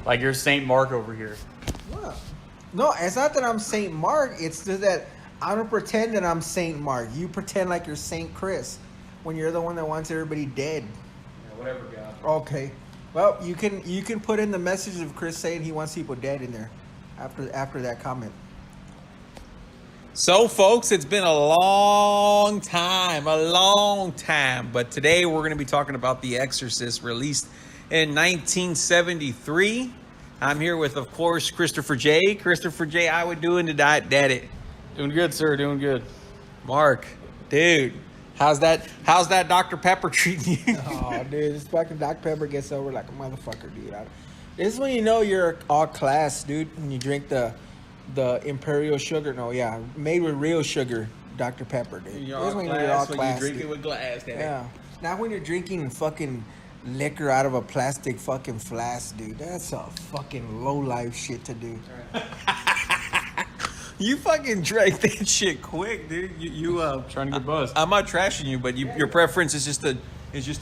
Like you're Saint Mark over here. What? No, it's not that I'm Saint Mark. It's just that I don't pretend that I'm Saint Mark. You pretend like you're Saint Chris when you're the one that wants everybody dead. Yeah, whatever, God. Okay. Well, you can put in the message of Chris saying he wants people dead in there after that comment. So, folks, it's been a long time. But today we're going to be talking about The Exorcist, released in 1973. I'm here with, of course, Christopher J. Christopher J., how we doing tonight, Daddy? Doing good, sir. Doing good. Mark, dude, how's that Dr. Pepper treating you? Oh, dude, this fucking Dr. Pepper gets over like a motherfucker, dude. This is when you know you're all class, dude, when you drink the Imperial sugar. No, yeah, made with real sugar, Dr. Pepper, dude. You're all class when you drink it with glass, Daddy. Yeah, not when you're drinking fucking liquor out of a plastic fucking flask, dude. That's a fucking low life shit to do. You fucking drank that shit quick, dude. You Trying to get buzzed. I'm not trashing you, but your preference is just to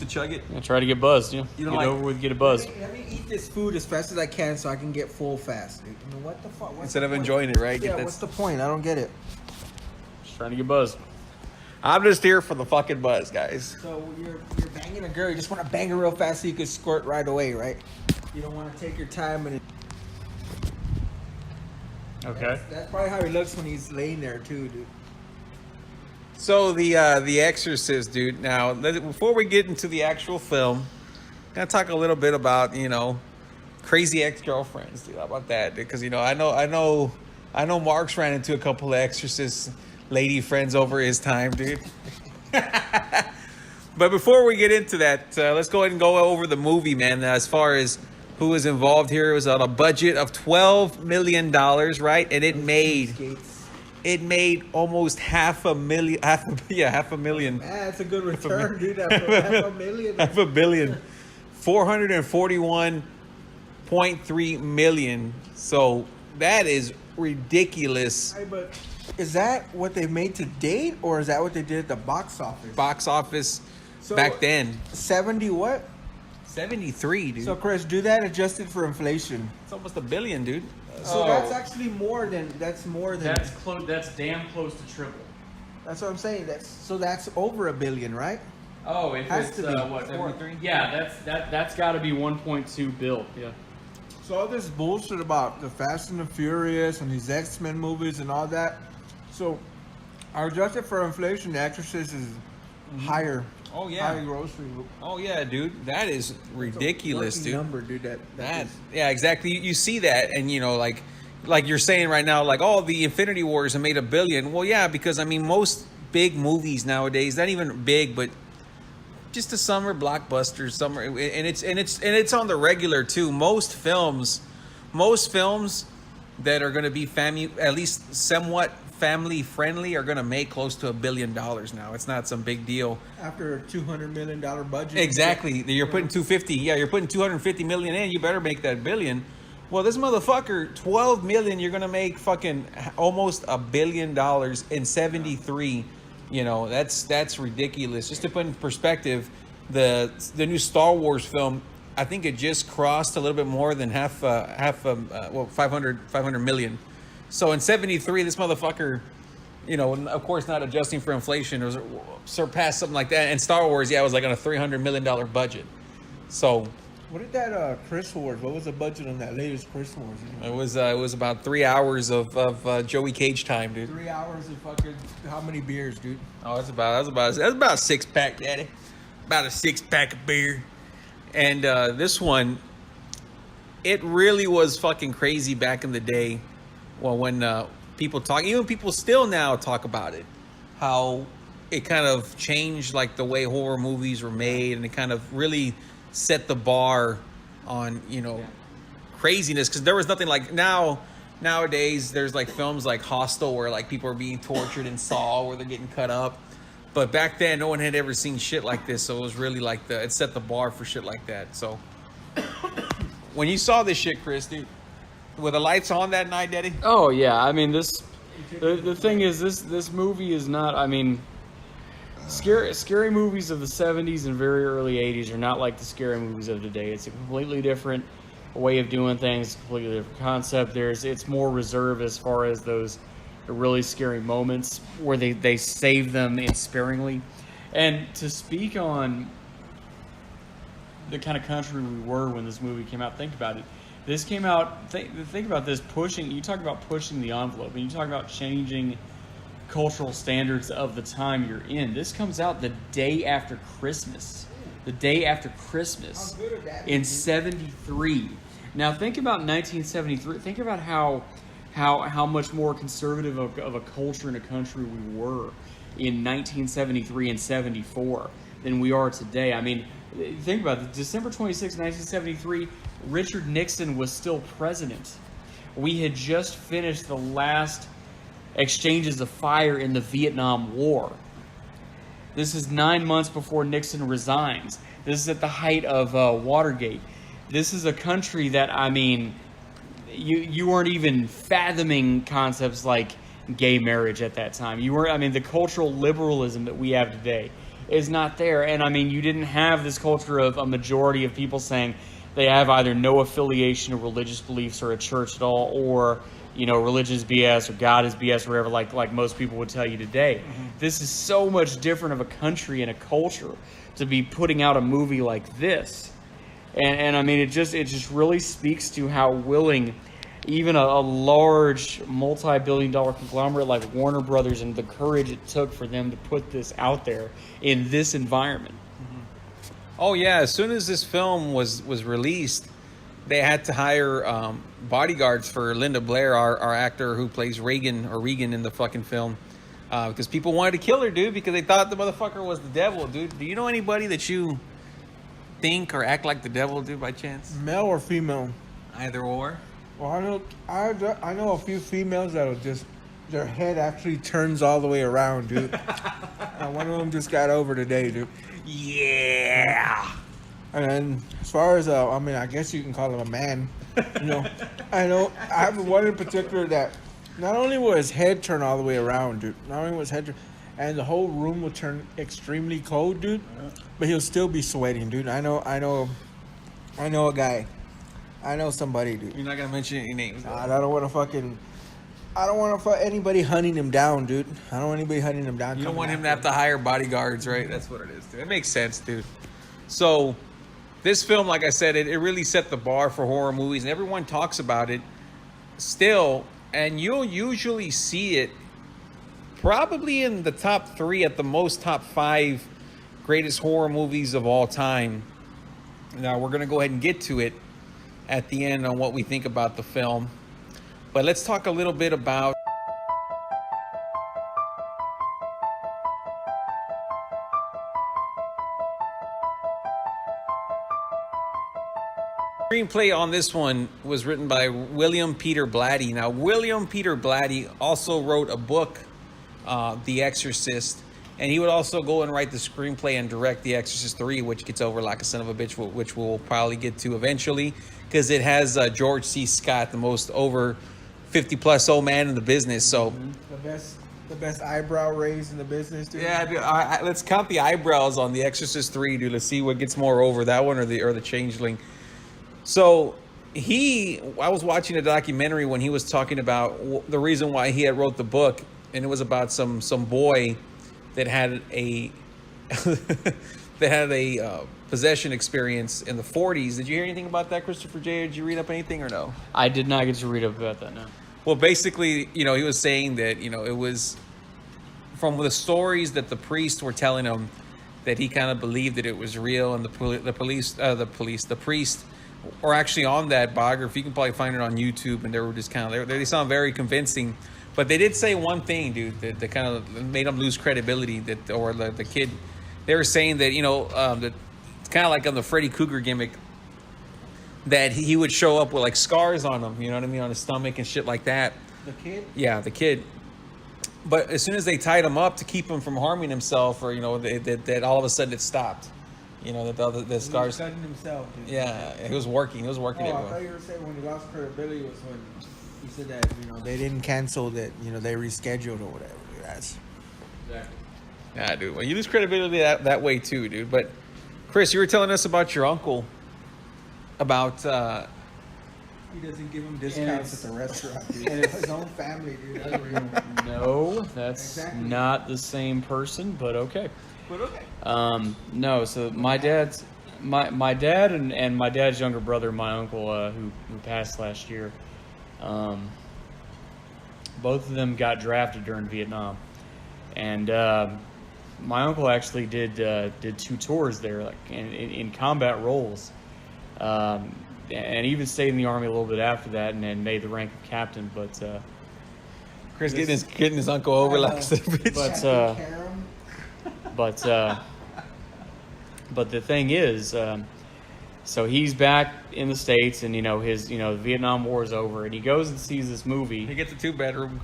chug it. Yeah, try to get buzzed. Yeah. You don't get like- over with, get a buzz. Let me eat this food as fast as I can so I can get full fast, dude. I mean, what the fuck? Instead of enjoying it, right? Yeah, what's the point? I don't get it. Just trying to get buzzed. I'm just here for the fucking buzz, guys. So you're banging a girl. You just want to bang her real fast so you can squirt right away, right? You don't want to take your time and. Okay. That's probably how he looks when he's laying there too, dude. So the Exorcist, dude. Now, before we get into the actual film, I'm gonna talk a little bit about crazy ex-girlfriends, dude. How about that? Because I know Mark's ran into a couple of Exorcist lady friends over his time, dude. But before we get into that, let's go ahead and go over the movie, man. As far as who was involved here, it was on a budget of $12 million, right? And it made almost half a million. Man, that's a good return, dude. After $500,000. Half a billion. 441.3 million. So that is ridiculous. Hey, but is that what they made to date, or is that what they did at the box office? Box office So, back then. 70 what? 73, dude. So Chris, do that adjusted for inflation. It's almost $1 billion, dude. So that's actually more than That's damn close to triple. That's what I'm saying. That's over $1 billion, right? Oh, if Has it's to be. what? 73? Yeah, that's got to be 1.2 bill. Yeah. So all this bullshit about the Fast and the Furious and these X-Men movies and all that. So, adjusted for inflation, The Exorcist is higher. Oh, yeah. Higher grocery. Oh, yeah, dude. That is ridiculous, dude. Number, dude. Yeah, exactly. You see that, and like you're saying right now, like, oh, the Infinity Wars have made $1 billion. Well, yeah, because most big movies nowadays, not even big, but just a summer blockbuster, and it's on the regular too. Most films that are going to be at least somewhat family friendly, are going to make close to $1 billion now. It's not some big deal. After a $200 million budget. Exactly. You're putting 250. Yeah, you're putting 250 million in. You better make that $1 billion. Well, this motherfucker, 12 million. You're gonna make fucking almost $1 billion in 73. That's ridiculous. Just to put in perspective, the new Star Wars film, I think it just crossed a little bit more than 500 million. So in 73, this motherfucker, of course not adjusting for inflation, it was surpassed something like that. And Star Wars, it was like on a $300 million budget. So what did that Chris Wars? What was the budget on that latest Chris Wars? It was about 3 hours of Joey Cage time, dude. 3 hours of fucking how many beers, dude? Oh, that's about a 6-pack, Daddy. About a 6-pack of beer. And this one, it really was fucking crazy back in the day. Well, when people still now talk about it, how it kind of changed like the way horror movies were made, and it kind of really set the bar on craziness, because there was nothing like nowadays there's like films like Hostel where like people are being tortured, and Saw where they're getting cut up. But back then no one had ever seen shit like this, so it was really like it set the bar for shit like that. So when you saw this shit, Chris, dude, were the lights on that night, Daddy? Oh yeah, I mean the thing is this movie is not, I mean, scary movies of the 70s and very early 80s are not like the scary movies of today. It's a completely different way of doing things, completely different concept. It's more reserved as far as those really scary moments where they save them sparingly. And to speak on the kind of country we were when this movie came out, think about it. This came out, think about this, you talk about pushing the envelope, and you talk about changing cultural standards of the time you're in. This comes out the day after Christmas. The day after Christmas in 73. Now think about 1973. Think about how much more conservative of a culture and a country we were in 1973 and 74 than we are today. I mean, think about it. December 26, 1973, Richard Nixon was still president. We had just finished the last exchanges of fire in the Vietnam War. This is 9 months before Nixon resigns. This is at the height of Watergate. This is a country that, I mean, you weren't even fathoming concepts like gay marriage at that time. The cultural liberalism that we have today is not there. And I mean, you didn't have this culture of a majority of people saying they have either no affiliation to religious beliefs or a church at all, or religion is BS or God is BS or whatever, like most people would tell you today. Mm-hmm. This is so much different of a country and a culture to be putting out a movie like this. And I mean, it just really speaks to how willing even a large multi-billion-dollar conglomerate like Warner Brothers, and the courage it took for them to put this out there in this environment. Mm-hmm. Oh yeah, as soon as this film was released, they had to hire bodyguards for Linda Blair, our actor who plays Regan in the fucking film, because people wanted to kill her, dude, because they thought the motherfucker was the devil, dude. Do you know anybody that you think or act like the devil, dude, by chance? Male or female? Either or. Well, I know a few females that'll just, their head actually turns all the way around, dude. One of them just got over today, dude. Yeah. And then as far as I guess you can call him a man. I have one in particular that not only will his head turn all the way around, dude. Not only will his head turn, and the whole room will turn extremely cold, dude. But he'll still be sweating, dude. I know a guy. I know somebody, dude. You're not gonna mention any names. I don't want anybody hunting him down, dude. I don't want anybody hunting him down. You don't want him to have to hire bodyguards, right? That's what it is, dude. It makes sense, dude. So, this film, like I said, it really set the bar for horror movies, and everyone talks about it still, and you'll usually see it probably in the top 3, at the most top 5 greatest horror movies of all time. Now, we're going to go ahead and get to it at the end on what we think about the film. But let's talk a little bit about screenplay on this one was written by William Peter Blatty. Now, William Peter Blatty also wrote a book, The Exorcist, and he would also go and write the screenplay and direct The Exorcist 3, which gets over like a son of a bitch, which we'll probably get to eventually, because it has George C. Scott, the most over 50-plus old man in the business. So the best eyebrow raise in the business, dude. Yeah, dude, let's count the eyebrows on The Exorcist 3, dude. Let's see what gets more over, that one or the Changeling. So I was watching a documentary when he was talking about the reason why he had wrote the book, and it was about some boy that had a possession experience in the 40s. Did you hear anything about that, Christopher J? Did you read up anything or no? I did not get to read up about that, no. Well, basically, he was saying that, it was from the stories that the priests were telling him that he kind of believed that it was real, and the priest, or actually on that biography, you can probably find it on YouTube, and they were just kind of, they sound very convincing. But they did say one thing, dude, that kind of made them lose credibility. The kid, they were saying that, that it's kind of like on the Freddy Krueger gimmick, that he would show up with like scars on him, you know what I mean, on his stomach and shit like that. The kid? Yeah, the kid. But as soon as they tied him up to keep him from harming himself, or that all of a sudden it stopped. That the scars. He was cutting himself, dude. Yeah, it was working. It was working. I thought you were saying when he lost credibility was when he said that they didn't cancel, that they rescheduled or whatever. That's exactly. Yeah, dude. Well, you lose credibility that way too, dude. But Chris, you were telling us about your uncle, about He doesn't give him discounts at the restaurant, dude. and It's his own family, dude. That's real. No, that's Exactly. not the same person, but okay. But okay. No, so my dad and my dad's younger brother, my uncle, who passed last year, both of them got drafted during Vietnam, and my uncle actually did 2 tours there, like in combat roles, and even stayed in the army a little bit after that, and then made the rank of captain. But Chris getting his uncle over like but the thing is, so he's back in the States, and the Vietnam War is over, and he goes and sees this movie. He gets a 2-bedroom.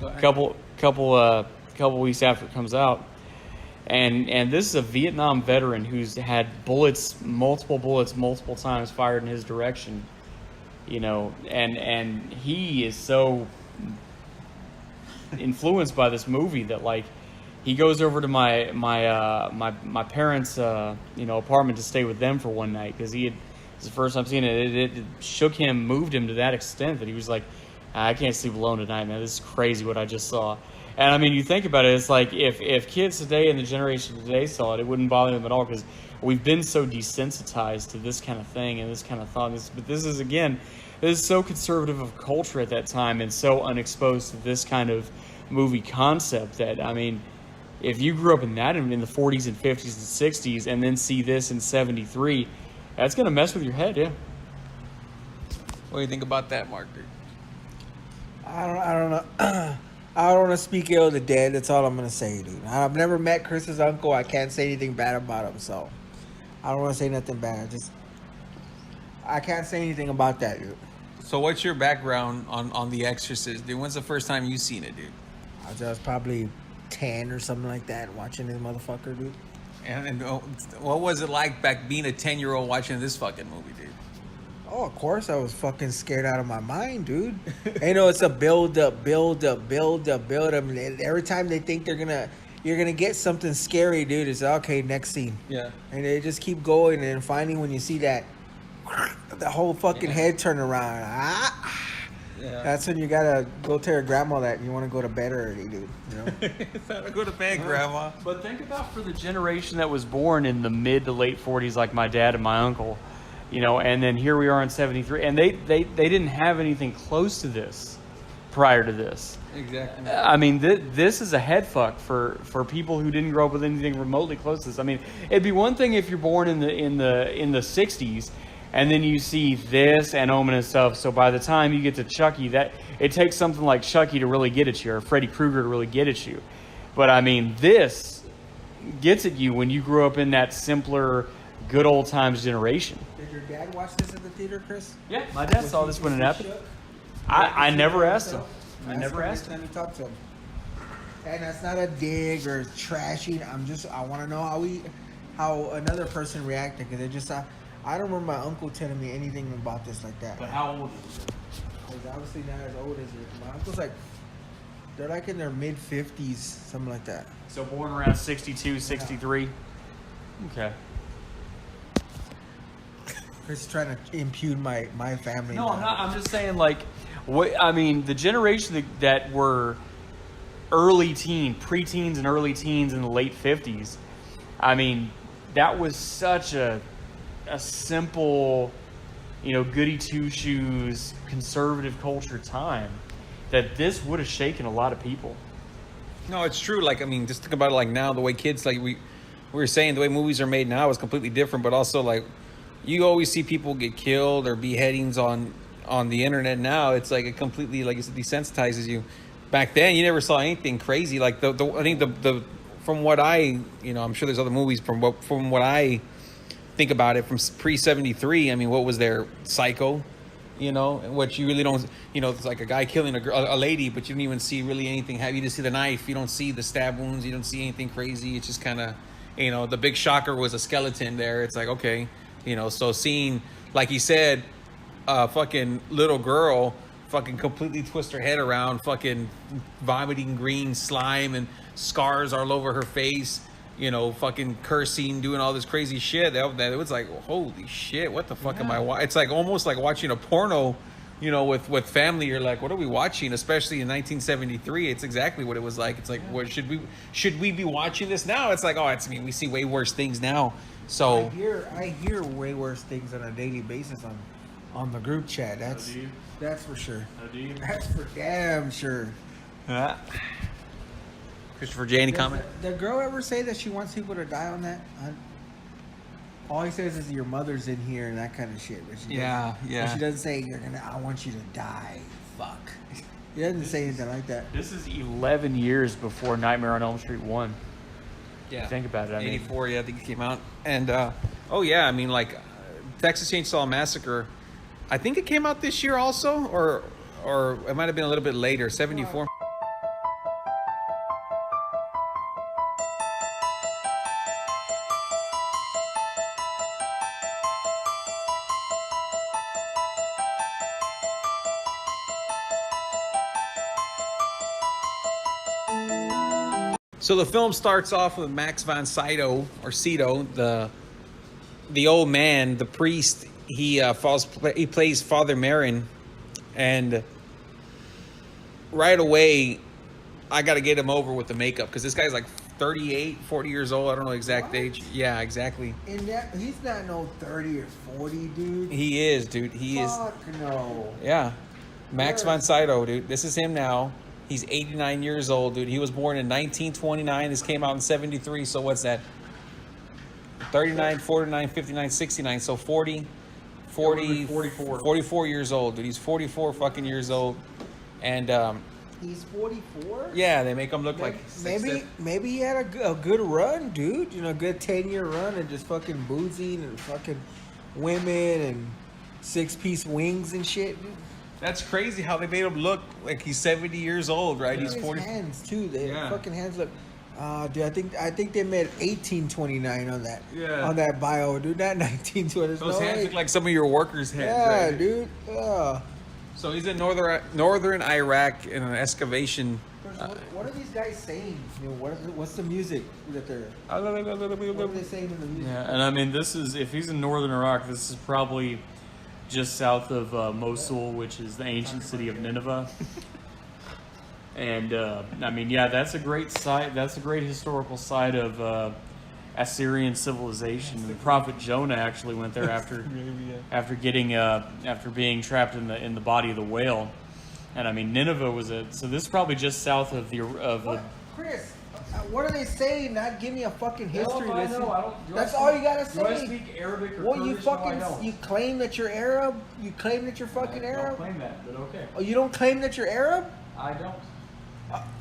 Couple weeks after it comes out, and this is a Vietnam veteran who's had multiple bullets multiple times fired in his direction, and he is so influenced by this movie that, like, he goes over to my parents' apartment to stay with them for one night, because it's the first time seeing it. It shook him, moved him to that extent that he was like, I can't sleep alone tonight, man. This is crazy what I just saw. And I mean, you think about it, it's like if kids today and the generation today saw it, it wouldn't bother them at all, because we've been so desensitized to this kind of thing and this kind of thought. But this is so conservative of culture at that time, and so unexposed to this kind of movie concept that, I mean, if you grew up in that in the 40s and 50s and 60s and then see this in 73, that's going to mess with your head, yeah. What do you think about that, Mark? I don't know. I don't want to speak ill of the dead. That's all I'm going to say, dude. I've never met Chris's uncle. I can't say anything bad about him, so I don't want to say nothing bad. I can't say anything about that, dude. So what's your background on The Exorcist, dude? When's the first time you seen it, dude? I was probably 10 or something like that, watching this motherfucker, dude. And what was it like back being a 10-year-old watching this fucking movie, dude? Oh, of course I was fucking scared out of my mind, dude. It's a build up. And every time they think you're gonna get something scary, dude, it's okay, next scene. Yeah. And they just keep going, and finally when you see that, the whole fucking head turn around. Yeah. That's when you gotta go tell your grandma that you want to go to bed early, dude. Time to go to bed, Grandma. But think about for the generation that was born in the mid to late 40s, like my dad and my uncle, and then here we are in 73, and they didn't have anything close to this prior to this. Exactly. I mean, this is a head fuck for people who didn't grow up with anything remotely close to this. I mean, it'd be one thing if you're born in the 60s, and then you see this and Omen and stuff. So by the time you get to Chucky, that it takes something like Chucky to really get at you, or Freddy Krueger to really get at you. But I mean, this gets at you when you grew up in that simpler, good old times generation. Did your dad watch this at the theater, Chris? Yeah, my dad saw this when it happened. I never asked him. I never asked him. Time to talk to him. And that's not a dig or trashing. I want to know how another person reacted, because I don't remember my uncle telling me anything about this like that. But how old is it? He's obviously not as old as you. My uncle's they're like in their mid 50s, something like that. So born around 62, 63. Okay. Chris is trying to impugn my family. No, I'm not. I'm just saying, like, the generation that were preteens and early teens in the late 50s, I mean, that was such a simple, goody two-shoes, conservative culture time that this would have shaken a lot of people. No, it's true. Like, I mean, just think about it. Like now, the way kids, like we were saying, the way movies are made now is completely different. But also, like, you always see people get killed or beheadings on the internet. Now it's like it completely, like, it desensitizes you. Back then, you never saw anything crazy. Like I think the from what I'm sure there's other movies from what I think about it from pre-73. I mean, what was there? Psycho. What you really don't, it's like a guy killing a lady, but you don't even see really anything. You just see the knife. You don't see the stab wounds. You don't see anything crazy. It's just kind of, the big shocker was a skeleton there. It's like, okay, so seeing, like he said, fucking little girl fucking completely twist her head around, fucking vomiting green slime and scars all over her face, fucking cursing, doing all this crazy shit. That it was like, holy shit, what the fuck am I watching? It's like almost like watching a porno you know, with family, you're like, what are we watching? Especially in 1973, it's exactly what it was like. It's like, what should we be watching this now? It's like, we see way worse things now. So I hear way worse things on a daily basis on the group chat. That's for sure. That's for damn sure. Christopher J, any comment? Did the girl ever say that she wants people to die on that? All he says is your mother's in here and that kind of shit. But she doesn't say I want you to die. Fuck. He doesn't say anything like that. This is 11 years before Nightmare on Elm Street 1. Yeah. Think about it. 84, I think it came out. And, Texas Chainsaw Massacre, I think it came out this year also, or it might have been a little bit later, 74. So the film starts off with Max von Sydow, or Sydow, the old man, the priest. He plays Father Merrin, and right away, I got to get him over with the makeup because this guy's like 38, 40 years old. I don't know the exact age. Yeah, exactly. And he's not no 30 or 40, dude. He is, dude. He is. Fuck no. Yeah, Max von Sydow, dude. This is him now. He's 89 years old, dude. He was born in 1929. This came out in 73. So what's that? 39, 49, 59, 69. So 44 years old, dude. He's 44 fucking years old. And he's 44? Yeah, they make him look like maybe he had a good run, dude. You know, a good 10-year run and just fucking boozing and fucking women and 6-piece wings and shit, dude. That's crazy how they made him look like he's 70 years old, right? Yeah. He's 40. His hands too. Fucking hands look. Dude, I think they made 1829 on that. Yeah. On that bio, dude. Not 1920. Those hands look like some of your workers' hands. Yeah, right? dude. So he's in northern Iraq in an excavation. What are these guys saying? You know, what's the music that they're? What are they saying in the music? Yeah, and I mean, this is, if he's in northern Iraq, this is probably just south of Mosul, which is the ancient city of Nineveh. And I mean, yeah, that's a great site. That's a great historical site of Assyrian civilization. The prophet Jonah actually went there after being trapped in the body of the whale. And I mean, Nineveh was so this is probably just south of Chris, what are they saying? Not give me a fucking history lesson. That's all you gotta say. Do I speak Arabic or Kurdish? You claim that you're Arab? You claim that you're fucking Arab? I don't claim that, but okay. Oh, you don't claim that you're Arab? I don't.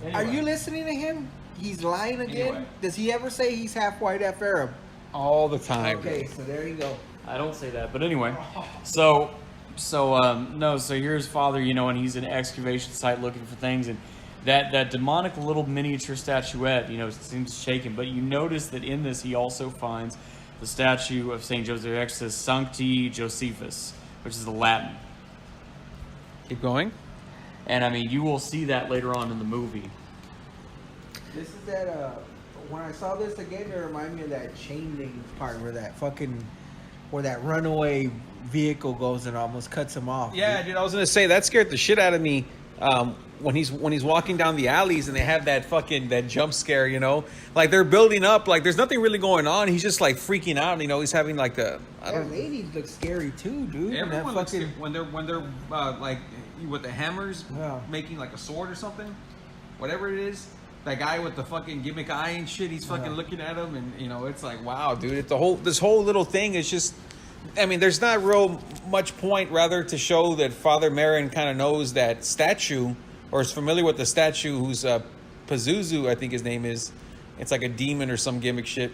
Anyway. Are you listening to him? He's lying again? Anyway. Does he ever say he's half white, half Arab? All the time. Okay, so there you go. I don't say that, but anyway. So here's Father, you know, and he's in an excavation site looking for things, and that demonic little miniature statuette, you know, seems shaken. But you notice that in this he also finds the statue of Saint Joseph Exorcist, Sancti Josephus, which is the Latin. Keep going. And I mean, you will see that later on in the movie. This is that, when I saw this again, it reminded me of that chain link part where that runaway vehicle goes and almost cuts him off. Yeah, dude, I was gonna say that scared the shit out of me. When he's walking down the alleys and they have that jump scare, you know, like they're building up, like there's nothing really going on. He's just like freaking out, you know. He's having like that lady looks scary too, dude. Everyone looks scary when they're like with the hammers, making like a sword or something, whatever it is. That guy with the fucking gimmick eye and shit, he's fucking looking at him, and you know, it's like, wow, dude. This whole little thing is just. I mean, there's not real much point, rather, to show that Father Merrin kind of knows that statue, or is familiar with the statue, who's Pazuzu, I think his name is. It's like a demon or some gimmick shit,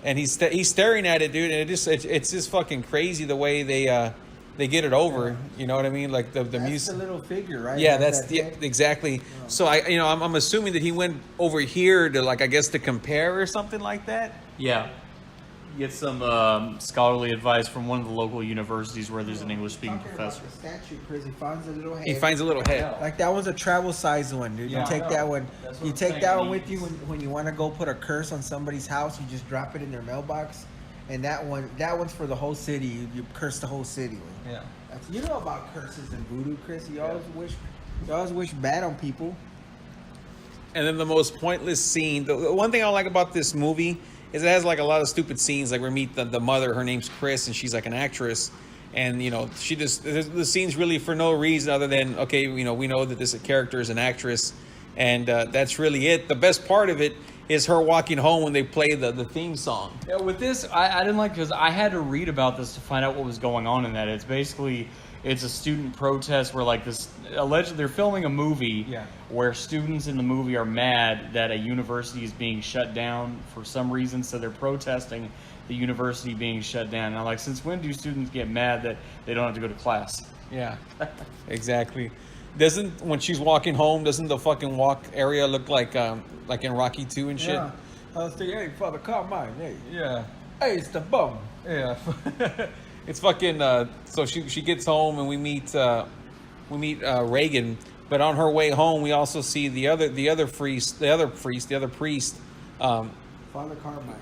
and he's staring at it, dude, and it's just fucking crazy the way they get it over. You know what I mean? Like the music. That's the little figure, right? Yeah, exactly. Yeah. So I'm assuming that he went over here to, like, I guess, to compare or something like that. Yeah. Get some scholarly advice from one of the local universities where there's an English-speaking professor. About the statue, Chris, he finds a little head. He finds a little head. Like that one's a travel size one, dude. Yeah, you take that one. You take that one with you when you want to go put a curse on somebody's house. You just drop it in their mailbox, And that one's for the whole city. You curse the whole city. Yeah. You know about curses and voodoo, Chris. You always wish bad on people. And then the most pointless scene. The one thing I like about this movie is it has like a lot of stupid scenes. Like we meet the mother. Her name's Chris, and she's like an actress. And she just the scene's really for no reason other than okay, we know that this character is an actress, and that's really it. The best part of it is her walking home when they play the theme song. Yeah, with this, I didn't like because I had to read about this to find out what was going on in that. It's a student protest where like this allegedly they're filming a movie where students in the movie are mad that a university is being shut down for some reason, so they're protesting the university being shut down. And I'm like, since when do students get mad that they don't have to go to class? Yeah, exactly. When she's walking home, doesn't the fucking walk area look like in Rocky 2 and shit? Yeah. I was thinking, hey, Father Carmine, hey. Yeah. Hey, it's the bum. Yeah. It's fucking so she gets home and we meet Reagan, but on her way home we also see the other priest, Father Carmine.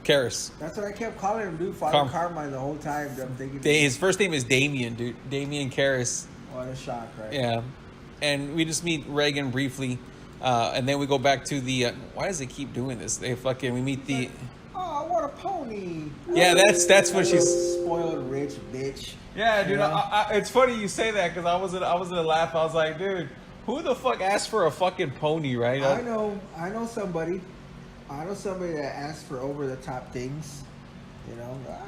Karras. That's what I kept calling him, dude. Father Carmine the whole time. I'm thinking His first name is Damien, dude. Damien Karras. What a shock, right? Yeah. And we just meet Reagan briefly, and then we go back to the. Why does it keep doing this? We meet the. Oh, what a pony! Yeah, that's what she's. Spoiled rich bitch. Yeah, dude. Yeah. It's funny you say that because I was gonna laugh. I was like, dude, who the fuck asked for a fucking pony, right? I know somebody. I know somebody that asks for over the top things.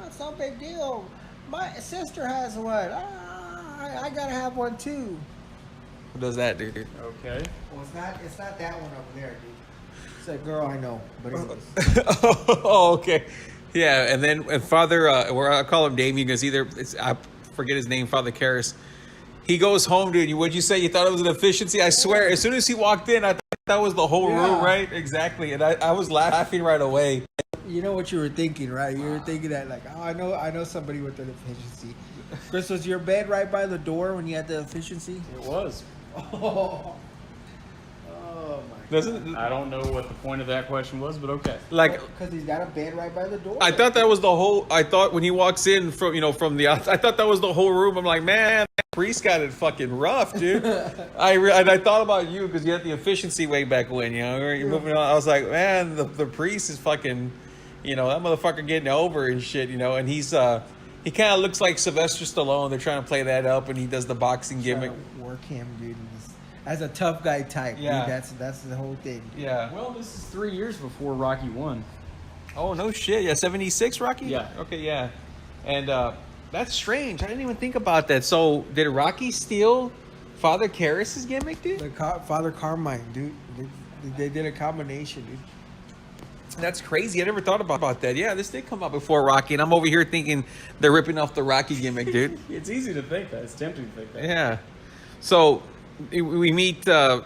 It's no big deal. My sister has one. I gotta have one too. Who does that, dude? Okay. Well, it's not that one over there, dude. It's a girl I know, but anyways. Oh, okay. Yeah, and then Father, where I call him Damien because I forget his name, Father Karras. He goes home, dude. What'd you say? You thought it was an efficiency? I swear, as soon as he walked in, I thought that was the whole room, right? Exactly. And I was laughing right away. You know what you were thinking, right? You were thinking that like, oh, I know somebody with an efficiency. Chris, was your bed right by the door when you had the efficiency? It was. Oh my God. I don't know what the point of that question was, but okay. Like, because he's got a bed right by the door. I thought that was the whole. I thought when he walks in from the outside, I thought that was the whole room. I'm like, man, that priest got it fucking rough, dude. I thought about you because you had the efficiency way back when, you're moving on. I was like, man, the priest is fucking, that motherfucker getting over and shit, and he's he kind of looks like Sylvester Stallone. They're trying to play that up, and he does the boxing gimmick. Work him, dude. As a tough guy type, yeah. Dude, that's the whole thing. Yeah. Well, this is 3 years before Rocky 1. Oh, no shit. Yeah, 76 Rocky? Yeah. Okay, yeah. And that's strange. I didn't even think about that. So, did Rocky steal Father Karras' gimmick, dude? Father Carmine, dude. They did a combination, dude. That's crazy. I never thought about that. Yeah, this did come out before Rocky, and I'm over here thinking they're ripping off the Rocky gimmick, dude. It's easy to think that. It's tempting to think that. Yeah. So we meet the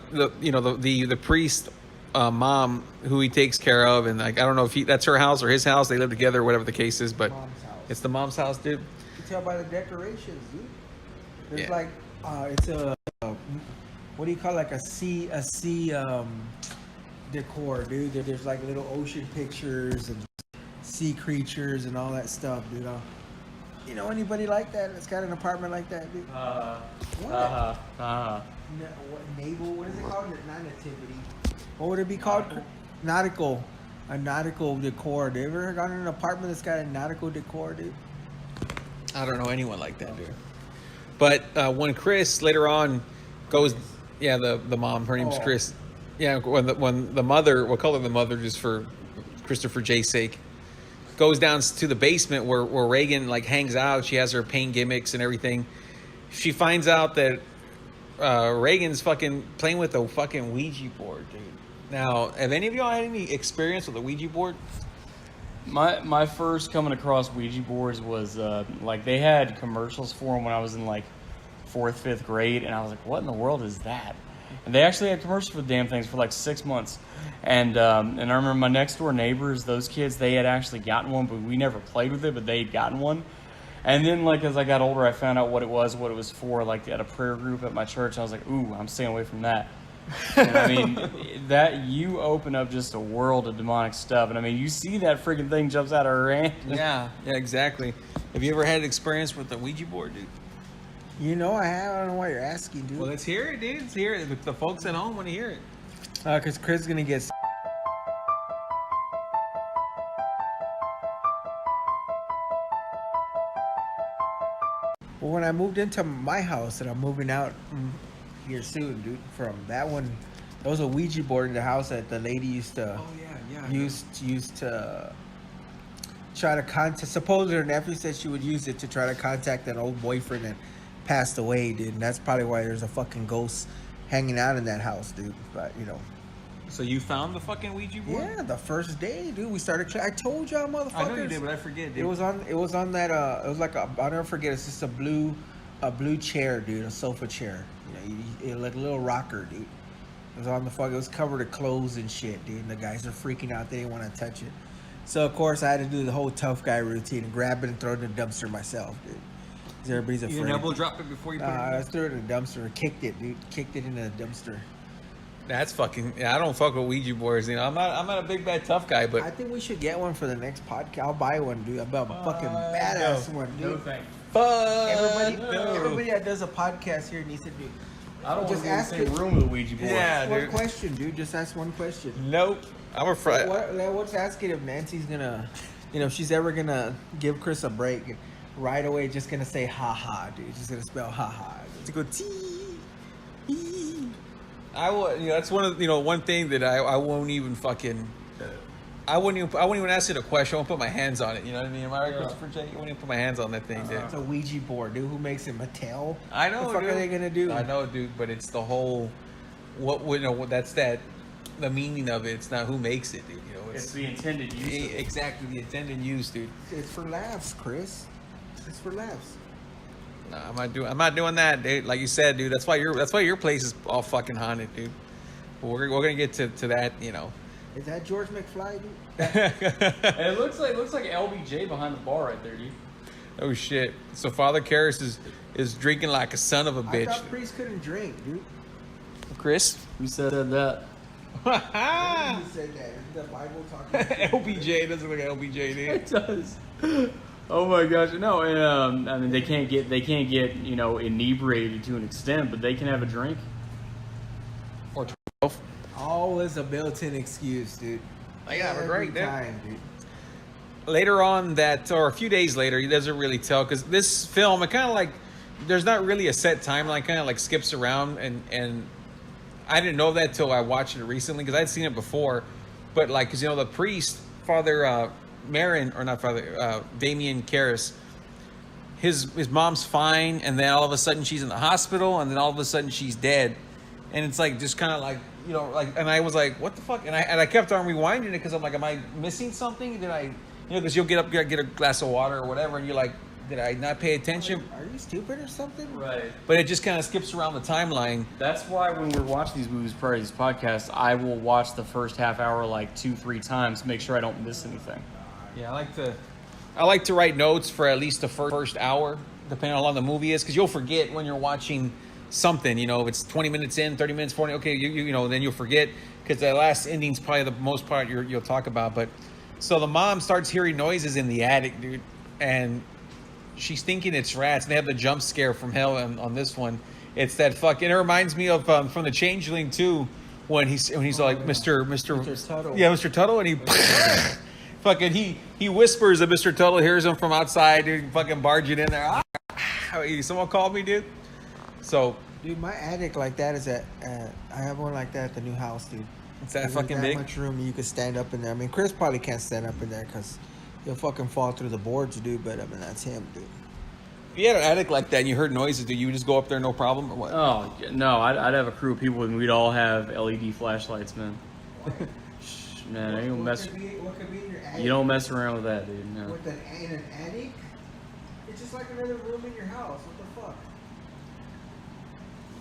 priest mom who he takes care of, and like I don't know if that's her house or his house. They live together, whatever the case is, but it's the mom's house, dude. You can tell by the decorations, dude. There's Yeah. like it's a what do you call it? Like a sea decor, dude. There's like little ocean pictures and sea creatures and all that stuff, dude. You know anybody like that that's got an apartment like that, dude? Naval? What is it called? Not nativity. What would it be called? Nautical. A nautical decor. Have you ever got in an apartment that's got a nautical decor, dude? I don't know anyone like that, dude. But when Chris later on goes, yeah, the mom, her name's Chris. Yeah, when the mother, we'll call her the mother just for Christopher J's sake, goes down to the basement where Reagan like hangs out. She has her paint gimmicks and everything. She finds out that Reagan's fucking playing with a fucking Ouija board, dude. Now, have any of y'all had any experience with a Ouija board? My first coming across Ouija boards was like they had commercials for them when I was in like 4th, 5th grade, and I was like, what in the world is that? And they actually had commercials for the damn things for like 6 months. And I remember my next door neighbors, those kids, they had actually gotten one, but we never played with it, but they had gotten one. And then like as I got older, I found out what it was for, like at a prayer group at my church. I was like, ooh, I'm staying away from that. And I mean, that you open up just a world of demonic stuff. And I mean, you see that freaking thing jumps out of her hand. Yeah, exactly. Have you ever had an experience with the Ouija board, dude? You know I have. I don't know why you're asking, dude. Well, let's hear it, dude. Let's hear it. The folks at home want to hear it. Because Chris is gonna get. Well, when I moved into my house, and I'm moving out here soon, dude. From that one, there was a Ouija board in the house that the lady used to. Oh yeah. Used to try to contact. Supposedly her nephew said she would use it to try to contact an old boyfriend that passed away, dude. And that's probably why there's a fucking ghost hanging out in that house, dude. But you know. So you found the fucking Ouija board? Yeah, the first day, dude. We started. I told y'all, motherfuckers. I know you did, but I forget, dude. It was on that. It was like I'll never forget. It's just a blue chair, dude. A sofa chair. You know, it like a little rocker, dude. It was on the fuck. It was covered in clothes and shit, dude. And the guys are freaking out. They didn't want to touch it. So of course I had to do the whole tough guy routine and grab it and throw it in the dumpster myself, dude. 'Cause everybody's afraid. You never drop it before you put it in? I threw it in the dumpster and kicked it, dude. Kicked it into the dumpster. That's fucking. Yeah, I don't fuck with Ouija boards. You know, I'm not a big bad tough guy, but I think we should get one for the next podcast. I'll buy one, dude. I'll buy a fucking badass one, dude. No thanks. Everybody that does a podcast here needs to do. I don't Just want to be in the ask same it. room with a Ouija board. Yeah, One dude. question, dude. Just ask one question. Nope. I'm afraid. What's asking if Nancy's gonna, if she's ever gonna give Chris a break, right away just gonna say ha ha, dude. Just gonna spell ha ha. To go tee. I would. That's one of one thing that I won't even fucking. I wouldn't even ask it a question. I won't put my hands on it. You know what I mean? Am I right, Christopher J? I wouldn't even put my hands on that thing, dude. It's a Ouija board, dude. Who makes it? Mattel? I know. What the fuck dude. are they gonna do? I know, dude. But it's the whole. That's the meaning of it. It's not who makes it, dude. It's the intended use. Exactly the intended use, dude. It's for laughs, Chris. It's for laughs. No, I'm not doing that, dude. Like you said, dude. That's why your place is all fucking haunted, dude. But we're gonna get to that, Is that George McFly, dude? And it looks like LBJ behind the bar right there, dude. Oh shit! So Father Karras is drinking like a son of a I bitch. thought priests couldn't drink, dude. Chris. Who said that? Who said that? Isn't the Bible talking? LBJ doesn't look like LBJ, dude. It does. Oh my gosh, no, and I mean they can't get inebriated to an extent, but they can have a drink. Or 12. Always a built-in excuse, dude. Yeah, we're great, dude. time, dude. Later on or a few days later, he doesn't really tell because this film, it kind of like there's not really a set timeline, kind of like skips around, and I didn't know that till I watched it recently because I'd seen it before, but like because the priest, Father Marin, or not Father Damien Karras, his mom's fine, and then all of a sudden she's in the hospital, and then all of a sudden she's dead, and it's like just kind of like and I was like, what the fuck, and I kept on rewinding it because I'm like, am I missing something? Did I, because you'll get up, get a glass of water or whatever, and you're like, did I not pay attention? Are you stupid or something? Right. But it just kind of skips around the timeline. That's why when we're watching these movies prior to these podcasts, I will watch the first half hour like 2-3 times to make sure I don't miss anything. Yeah, I like to write notes for at least the first hour, depending on how long the movie is, because you'll forget when you're watching something. If it's 20 minutes in, 30 minutes, 40, okay, then you'll forget because the last ending's probably the most part you'll talk about. But so the mom starts hearing noises in the attic, dude, and she's thinking it's rats. And they have the jump scare from hell on this one. It's that fucking. It reminds me of from the Changeling too, when he's like Mr. Tuttle. Yeah, Mr. Tuttle, and he. Fucking he whispers and Mr. Tuttle hears him from outside, dude, fucking barging in there. Someone called me, dude. So, Dude, my attic like that is I have one like that at the new house, dude. it's that There's fucking that big. much room you could stand up in there. I mean, Chris probably can't stand up in there because he'll fucking fall through the boards, dude. But I mean, that's him, dude. If you had an attic like that and you heard noises, do you would just go up there no problem or what? Oh no, I'd have a crew of people and we'd all have LED flashlights, man. Man, I ain't gonna mess. What could be in your attic? You don't mess around with that, dude. No. With in an attic? It's just like another room in your house. What the fuck?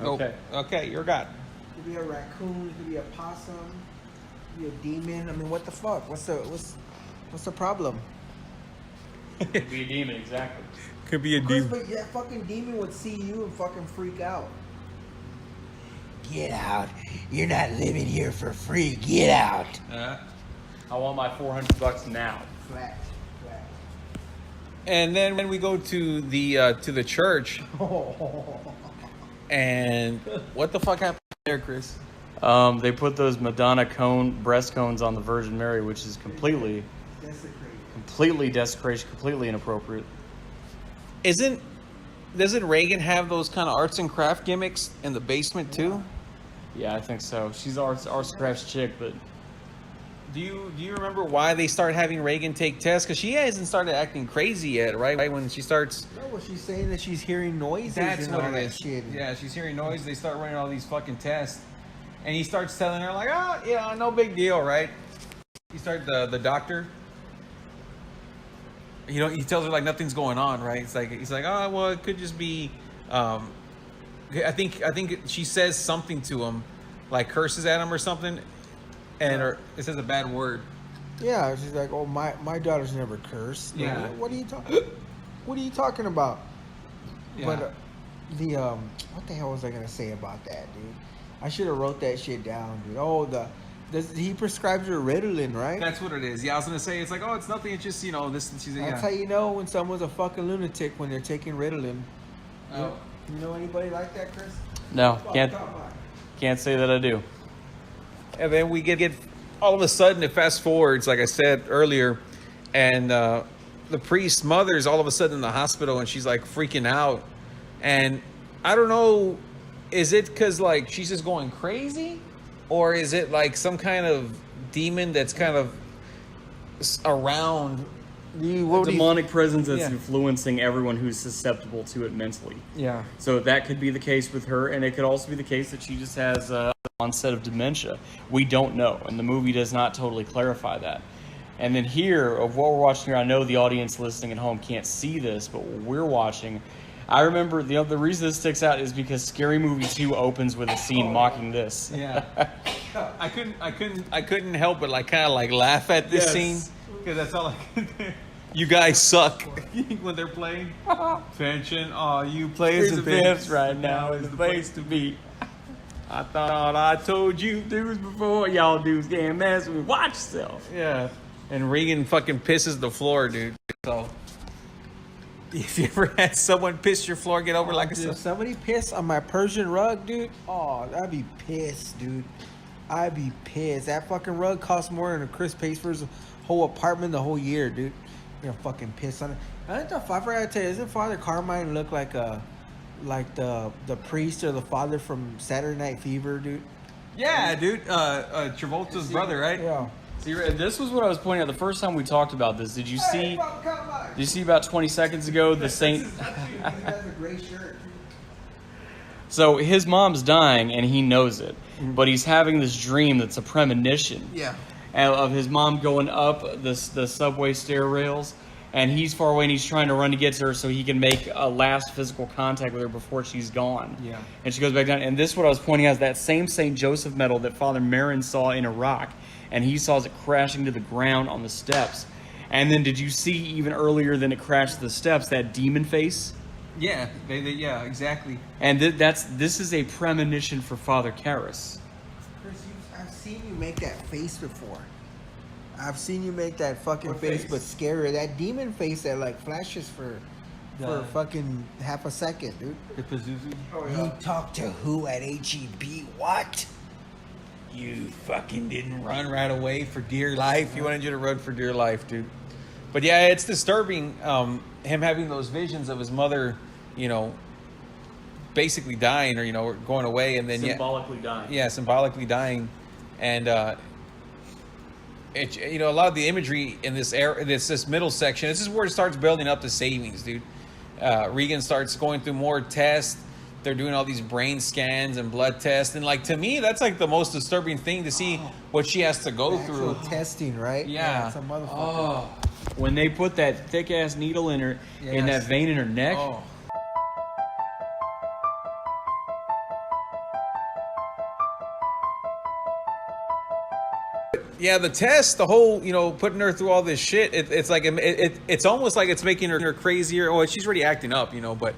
Okay. Oh, okay, you're God. It could be a raccoon. It could be a possum. It could be a demon. I mean, what the fuck? What's the problem? Could be a demon, exactly. Could be a Chris, demon. but that fucking demon would see you and fucking freak out. Get out. You're not living here for free. Get out. I want my $400 now. Flat. And then when we go to the church, and what the fuck happened there, Chris? They put those Madonna breast cones on the Virgin Mary, which is completely desecration, completely inappropriate. Doesn't Reagan have those kind of arts and craft gimmicks in the basement too? Yeah, I think so. She's arts crafts chick, but do you remember why they started having Reagan take tests? Because she hasn't started acting crazy yet, right? When she starts. No, well, she's saying that she's hearing noises. That's and what all it that is. shit. Yeah, she's hearing noise. They start running all these fucking tests, and he starts telling her like, "Oh, yeah, no big deal, right?" He starts the doctor. You know, he tells her like nothing's going on, right? He's like, "Oh, well, it could just be." I think she says something to him, like curses at him or something, and it says a bad word. Yeah, she's like, "Oh, my daughter's never cursed." Yeah. Like, what are you talking? What are you talking about? Yeah. But what the hell was I gonna say about that, dude? I should have wrote that shit down, dude. Oh, he prescribes her Ritalin, right? That's what it is. Yeah, I was gonna say it's like, oh, it's nothing. It's just this. She's That's how you know when someone's a fucking lunatic when they're taking Ritalin. Oh. You know anybody like that, Chris? no, can't say that I do. And then we get all of a sudden it fast forwards, like I said earlier, and the priest's mother's all of a sudden in the hospital and she's like freaking out. And I don't know, is it because like she's just going crazy? Or is it like some kind of demon that's kind of around Demonic presence that's Yeah. influencing everyone who's susceptible to it mentally. Yeah. So that could be the case with her, and it could also be the case that she just has onset of dementia. We don't know, and the movie does not totally clarify that. And then here, of what we're watching here, I know the audience listening at home can't see this, but what we're watching, I remember the reason this sticks out is because Scary Movie 2 opens with a scene mocking this. Yeah. I couldn't help but like kind of like laugh at this Yes. scene because that's all I could do. You guys suck when they're playing. Attention, all you players Here's and the fence right now is the place to be. I thought I told you dudes before, y'all dudes can't mess with me. Watch yourself. Yeah. And Regan fucking pisses the floor, dude. So if you ever had someone piss your floor, get over like Dude, a if somebody pissed on my Persian rug, dude, oh, I'd be pissed, dude. I'd be pissed. That fucking rug costs more than Chris pays for his whole apartment the whole year, dude. You're gonna fucking piss on it. I forgot to tell you, doesn't Father Carmine look like the priest or the father from Saturday Night Fever, dude? Yeah, dude. Travolta's brother, right? Yeah. See, this was what I was pointing out the first time we talked about this. Did you see? Did you see about 20 seconds ago the Saint? He has a gray shirt. So his mom's dying and he knows it, but he's having this dream that's a premonition. Yeah. Of his mom going up the subway stair rails, and he's far away and he's trying to run to get to her so he can make a last physical contact with her before she's gone. Yeah. And she goes back down. And this, what I was pointing out, is that same St. Joseph medal that Father Marin saw in Iraq, and he saw it crashing to the ground on the steps. And then did you see even earlier than it crashed to the steps, that demon face? Yeah. Yeah. Exactly. And this is a premonition for Father Karras. Chris, I've seen you make that face before. I've seen you make that fucking face, but scarier. That demon face that like flashes for fucking half a second, dude. The Pazuzu. You talked to who at HEB? What? You fucking didn't run right away for dear life. He wanted you to run for dear life, dude. But yeah, it's disturbing. Him having those visions of his mother, basically dying or going away, and then Symbolically dying. Yeah, symbolically dying, and a lot of the imagery in this this middle section. This is where it starts building up the savings, dude. Regan starts going through more tests. They're doing all these brain scans and blood tests, and like to me, that's like the most disturbing thing to see what she has to go Actual through. testing, right? Yeah. It's a motherfucker. Oh, When they put that thick ass needle in her, in that Yes. vein in her neck. oh. Yeah, the test, the whole, putting her through all this shit, it's like, it's almost like it's making her crazier. Oh, she's already acting up, but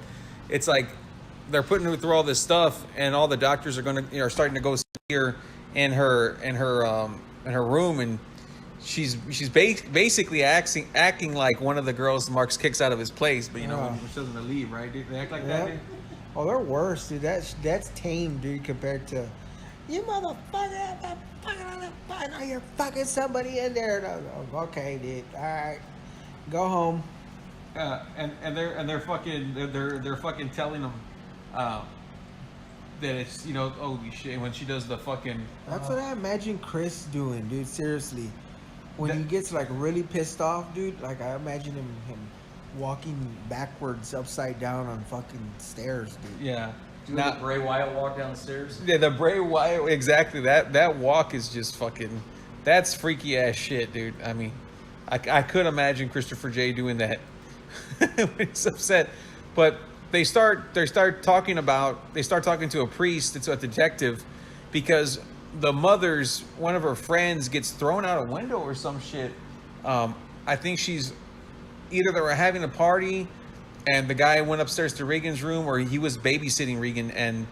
it's like, they're putting her through all this stuff, and all the doctors are starting to go see her in her room, and she's basically acting like one of the girls Marks kicks out of his place, but when she doesn't leave, right? They act like that. Dude? Oh, they're worse, dude. That's tame, dude, compared to you motherfucker. Now you're fucking somebody in there. Okay, dude. All right, go home. And they're fucking telling them that it's holy shit when she does the fucking. That's what I imagine Chris doing, dude. Seriously, when he gets like really pissed off, dude. Like I imagine him walking backwards, upside down on fucking stairs, dude. Yeah. Not Bray Wyatt walk down the stairs. Yeah, the Bray Wyatt, exactly. That walk is just fucking. That's freaky ass shit, dude. I mean, I could imagine Christopher J doing that when he's upset. But they start talking to a priest, it's a detective, because the mother's one of her friends gets thrown out a window or some shit. I think she's either they were having a party and the guy went upstairs to Regan's room, or he was babysitting Regan and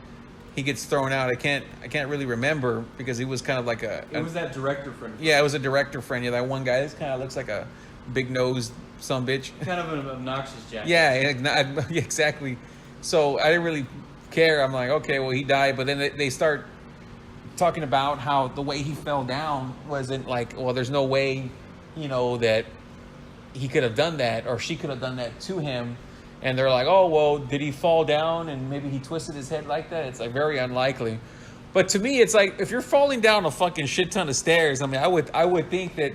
he gets thrown out. I can't really remember because he was kind of like it was that director friend. Yeah, it was a director friend. Yeah, that one guy. This kind of looks like a big nosed some bitch. Kind of an obnoxious jack. Yeah, exactly. So I didn't really care. I'm like, okay, well he died, but then they start talking about how the way he fell down wasn't like, well, there's no way, that he could have done that or she could have done that to him. And they're like, oh, well, did he fall down and maybe he twisted his head like that? It's like very unlikely. But to me, it's like if you're falling down a fucking shit ton of stairs, I mean, I would think that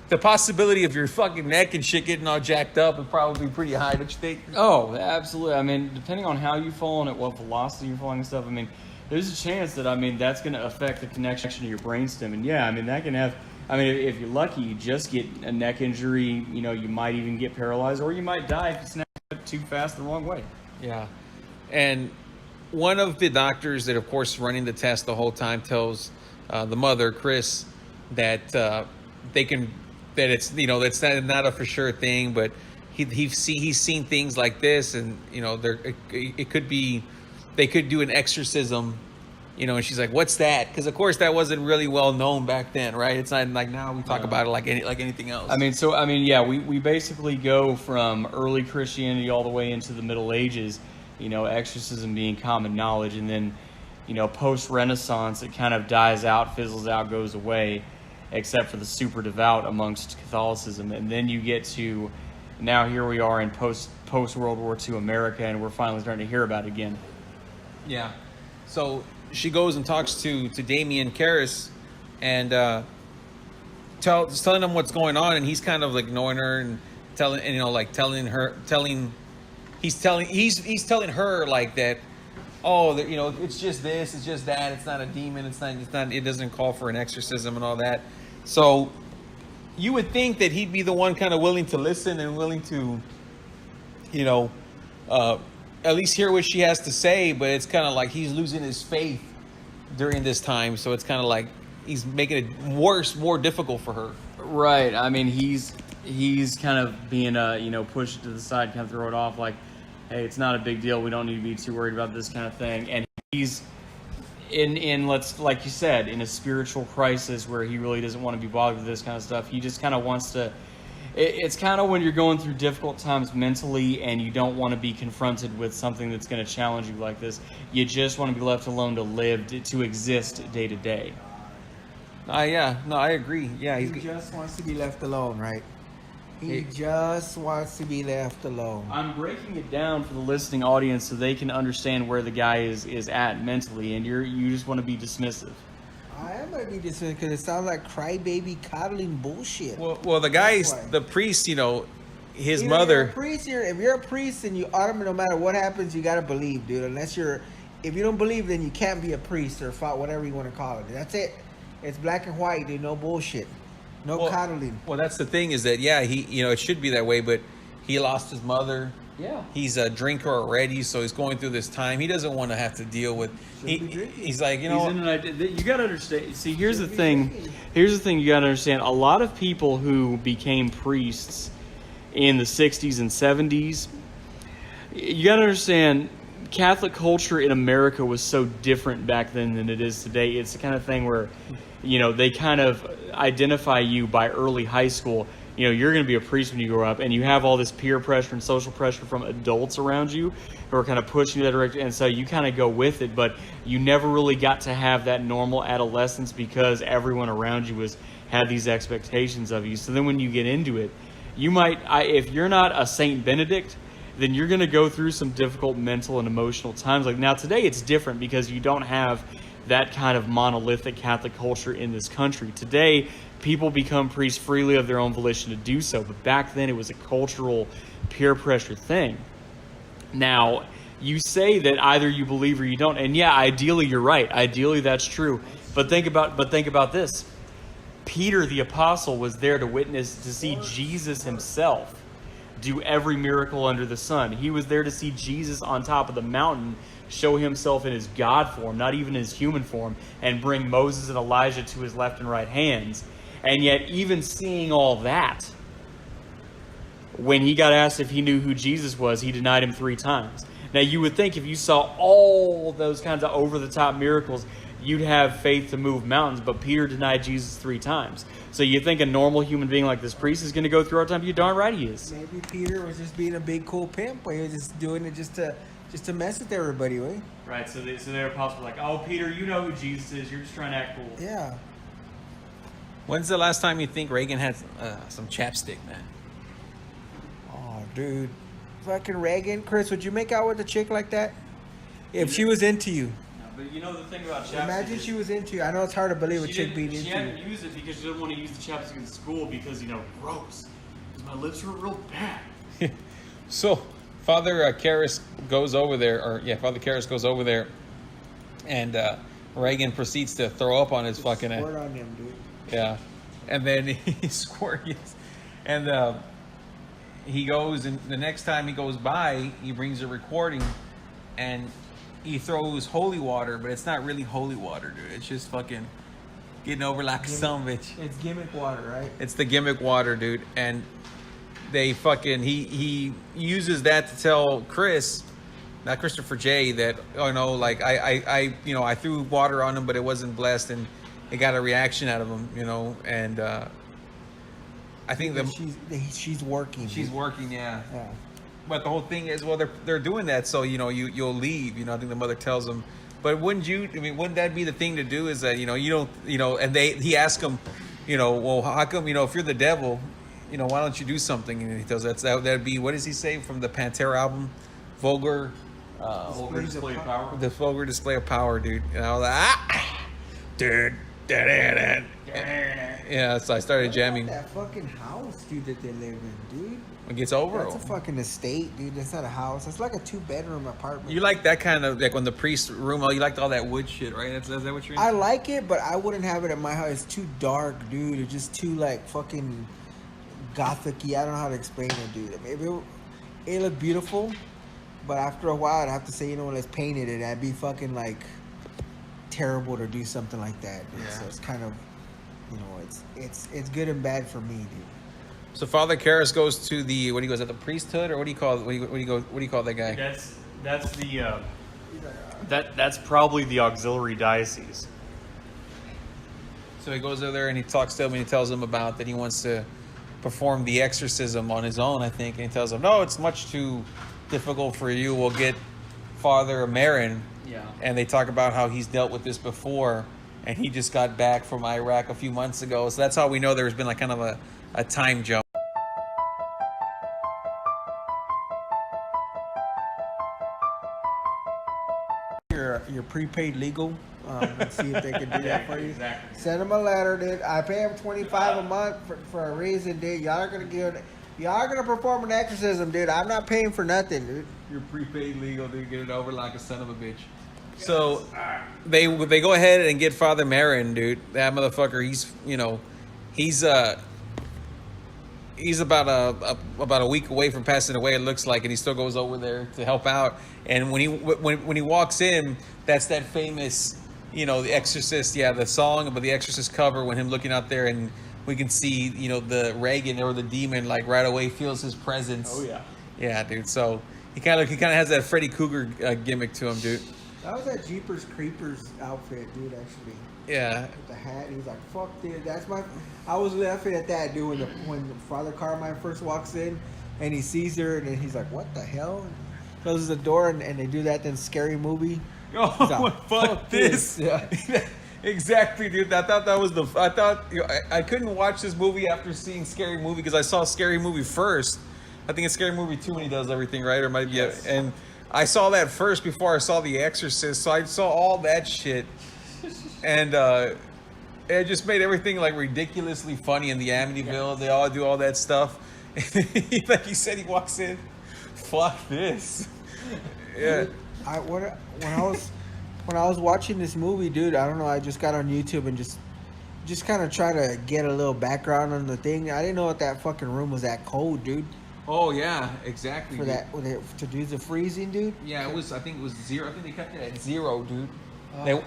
the possibility of your fucking neck and shit getting all jacked up would probably be pretty high, don't you think? Oh, absolutely. I mean, depending on how you fall and at what velocity you're falling and stuff, I mean, there's a chance that, that's going to affect the connection to your brainstem. And yeah, that can have, if you're lucky, you just get a neck injury, you might even get paralyzed, or you might die if you snap too fast the wrong way. Yeah. And one of the doctors that, of course, running the test the whole time tells the mother, Chris, that it's that's not a for sure thing, but he's seen things like this, and it could be they could do an exorcism, and she's like, what's that? Because of course that wasn't really well known back then, right? It's not like now we talk about it like anything else. Yeah, we basically go from early Christianity all the way into the Middle Ages, exorcism being common knowledge, and then post Renaissance it kind of dies out, fizzles out, goes away, except for the super devout amongst Catholicism. And then you get to now here we are in post World War II America, and we're finally starting to hear about it again. Yeah. So she goes and talks to Damien Karras and telling him what's going on, and he's kind of ignoring her and telling her like that, it's just this, it's just that, it's not a demon, it doesn't call for an exorcism and all that. So you would think that he'd be the one kind of willing to listen and willing to at least hear what she has to say, but it's kind of like he's losing his faith during this time, so it's kind of like he's making it worse, more difficult for her. Right. He's kind of being pushed to the side, kind of throw it off like, hey, it's not a big deal, we don't need to be too worried about this kind of thing. And he's like you said, in a spiritual crisis where he really doesn't want to be bothered with this kind of stuff. He just kind of wants to. It's kind of when you're going through difficult times mentally and you don't want to be confronted with something that's going to challenge you like this. You just want to be left alone to live, to exist day to day. Yeah, no, I agree. Yeah, he just wants to be left alone, right? He just wants to be left alone. I'm breaking it down for the listening audience so they can understand where the guy is at mentally, and you just want to be dismissive. I am going to be dismissive because it sounds like crybaby coddling bullshit. Well, the priest, his mother. If you're a priest, then you automatically, no matter what happens, you got to believe, dude. If you don't believe, then you can't be a priest or whatever you want to call it. That's it. It's black and white, dude. No bullshit. No coddling. Well, that's the thing is that, he, it should be that way, but he lost his mother. Yeah. He's a drinker already, so he's going through this time. He doesn't want to have to deal with. He's like, you got to understand. See, here's the thing. Here's the thing you got to understand. A lot of people who became priests in the 60s and 70s, you got to understand Catholic culture in America was so different back then than it is today. It's the kind of thing where, they kind of identify you by early high school. You're going to be a priest when you grow up, and you have all this peer pressure and social pressure from adults around you who are kind of pushing you that direction, and so you kind of go with it, but you never really got to have that normal adolescence because everyone around you had these expectations of you. So then when you get into it, you might, if you're not a Saint Benedict, then you're going to go through some difficult mental and emotional times. Like now today it's different because you don't have that kind of monolithic Catholic culture in this country. Today, people become priests freely of their own volition to do so, but back then it was a cultural peer pressure thing. Now, you say that either you believe or you don't, and yeah, ideally you're right. Ideally that's true. But think about this. Peter the apostle was there to see Jesus himself do every miracle under the sun. He was there to see Jesus on top of the mountain show himself in his God form, not even his human form, and bring Moses and Elijah to his left and right hands. And yet, even seeing all that, when he got asked if he knew who Jesus was, he denied him 3 times. Now, you would think if you saw all those kinds of over-the-top miracles, you'd have faith to move mountains, but Peter denied Jesus 3 times. So you think a normal human being like this priest is going to go through our time? You're darn right he is. Maybe Peter was just being a big cool pimp, or he was just doing it just to mess with everybody, right? Right, so their apostles were like, oh, Peter, you know who Jesus is. You're just trying to act cool. Yeah. When's the last time you think Reagan had some chapstick, man? Oh, dude. Fucking Reagan. Chris, would you make out with a chick like that? If she was into you. But the thing about chapstick. Imagine she was into you. I know it's hard to believe a chick being into you. She hadn't used it because she didn't want to use the chapstick in school because, gross. Because my lips were real bad. So, Father Karras goes over there, Father Karras goes over there, and Reagan proceeds to throw up on his fucking... Squirt on him, dude. Yeah. And then he squirts. And he goes, and the next time he goes by, he brings a recording, and he throws holy water, but it's not really holy water, dude. It's just fucking getting over like a son of a bitch. It's gimmick water, right? It's the gimmick water, dude. And they fucking, he uses that to tell Chris, not Christopher J, that, I threw water on him, but it wasn't blessed, and it got a reaction out of him, and I think she's working. She's working, yeah. Yeah. But the whole thing is, well, they're doing that, so you'll leave. I think the mother tells him. But wouldn't that be the thing to do? Is that you don't and he asks him, well, how come if you're the devil, why don't you do something? And he tells that'd be, what does he say from the Pantera album, vulgar display of power. The vulgar display of power, dude. And I was like, dude. Yeah, so I started jamming. That fucking house, dude, that they live in, dude. It gets over. That's a fucking estate, dude. That's not a house. It's like a 2-bedroom apartment. You like that kind of, like when the priest room, you liked all that wood shit, right? Is that what you're into? I like it, but I wouldn't have it at my house. It's too dark, dude. It's just too, fucking gothic-y. I don't know how to explain it, dude. Maybe it looked beautiful, but after a while, I'd have to say, let's paint it, and that'd be fucking, terrible to do something like that, dude. Yeah. So it's kind of, it's good and bad for me, dude. So Father Karras goes to the at the priesthood, or what do you call that guy? That's probably the auxiliary diocese. So he goes over there and he talks to him and he tells him about that he wants to perform the exorcism on his own, I think, and he tells him, no, it's much too difficult for you. We'll get Father Marin. Yeah. And they talk about how he's dealt with this before, and he just got back from Iraq a few months ago. So that's how we know there's been kind of a time jump. Your prepaid legal. Let's see if they can do that for you. Exactly. Send them a letter, dude. I pay them $25 a month for a reason, dude. Y'all are gonna perform an exorcism, dude. I'm not paying for nothing, dude. Your prepaid legal, dude. Get it over like a son of a bitch. So they go ahead and get Father Marin, dude. That motherfucker. He's about a week away from passing away, it looks like, and he still goes over there to help out. And when he walks in, that's that famous, the Exorcist, the song about the Exorcist cover, when him looking out there and we can see, the Reagan or the demon right away feels his presence. Oh yeah. Yeah, dude. So He kind of has that Freddy Krueger gimmick to him, dude. That was that Jeepers Creepers outfit, dude. Actually, Yeah. with the hat. He's like, "Fuck, dude, that's my." I was laughing at that, dude. When Father Carmine first walks in, and he sees her, and then he's like, "What the hell?" Closes the door, and they do that then Scary Movie. Oh, He's like, fuck this. Yeah. Exactly, dude. I thought that was I couldn't watch this movie after seeing Scary Movie because I saw Scary Movie first. I think it's Scary Movie 2 when he does everything, right? Or might be, Yes. and I saw that first before I saw The Exorcist, so I saw all that shit, and it just made everything like ridiculously funny in the Amityville. Yes. They all do all that stuff. Like you said, he walks in, fuck this. Yeah. When I was watching this movie, dude, I don't know. I just got on YouTube and just kind of try to get a little background on the thing. I didn't know that fucking room was that cold, dude. Oh yeah, exactly. For dude. that, to do the freezing, dude. Yeah, it was. I think it was 0. I think they kept it at 0, dude.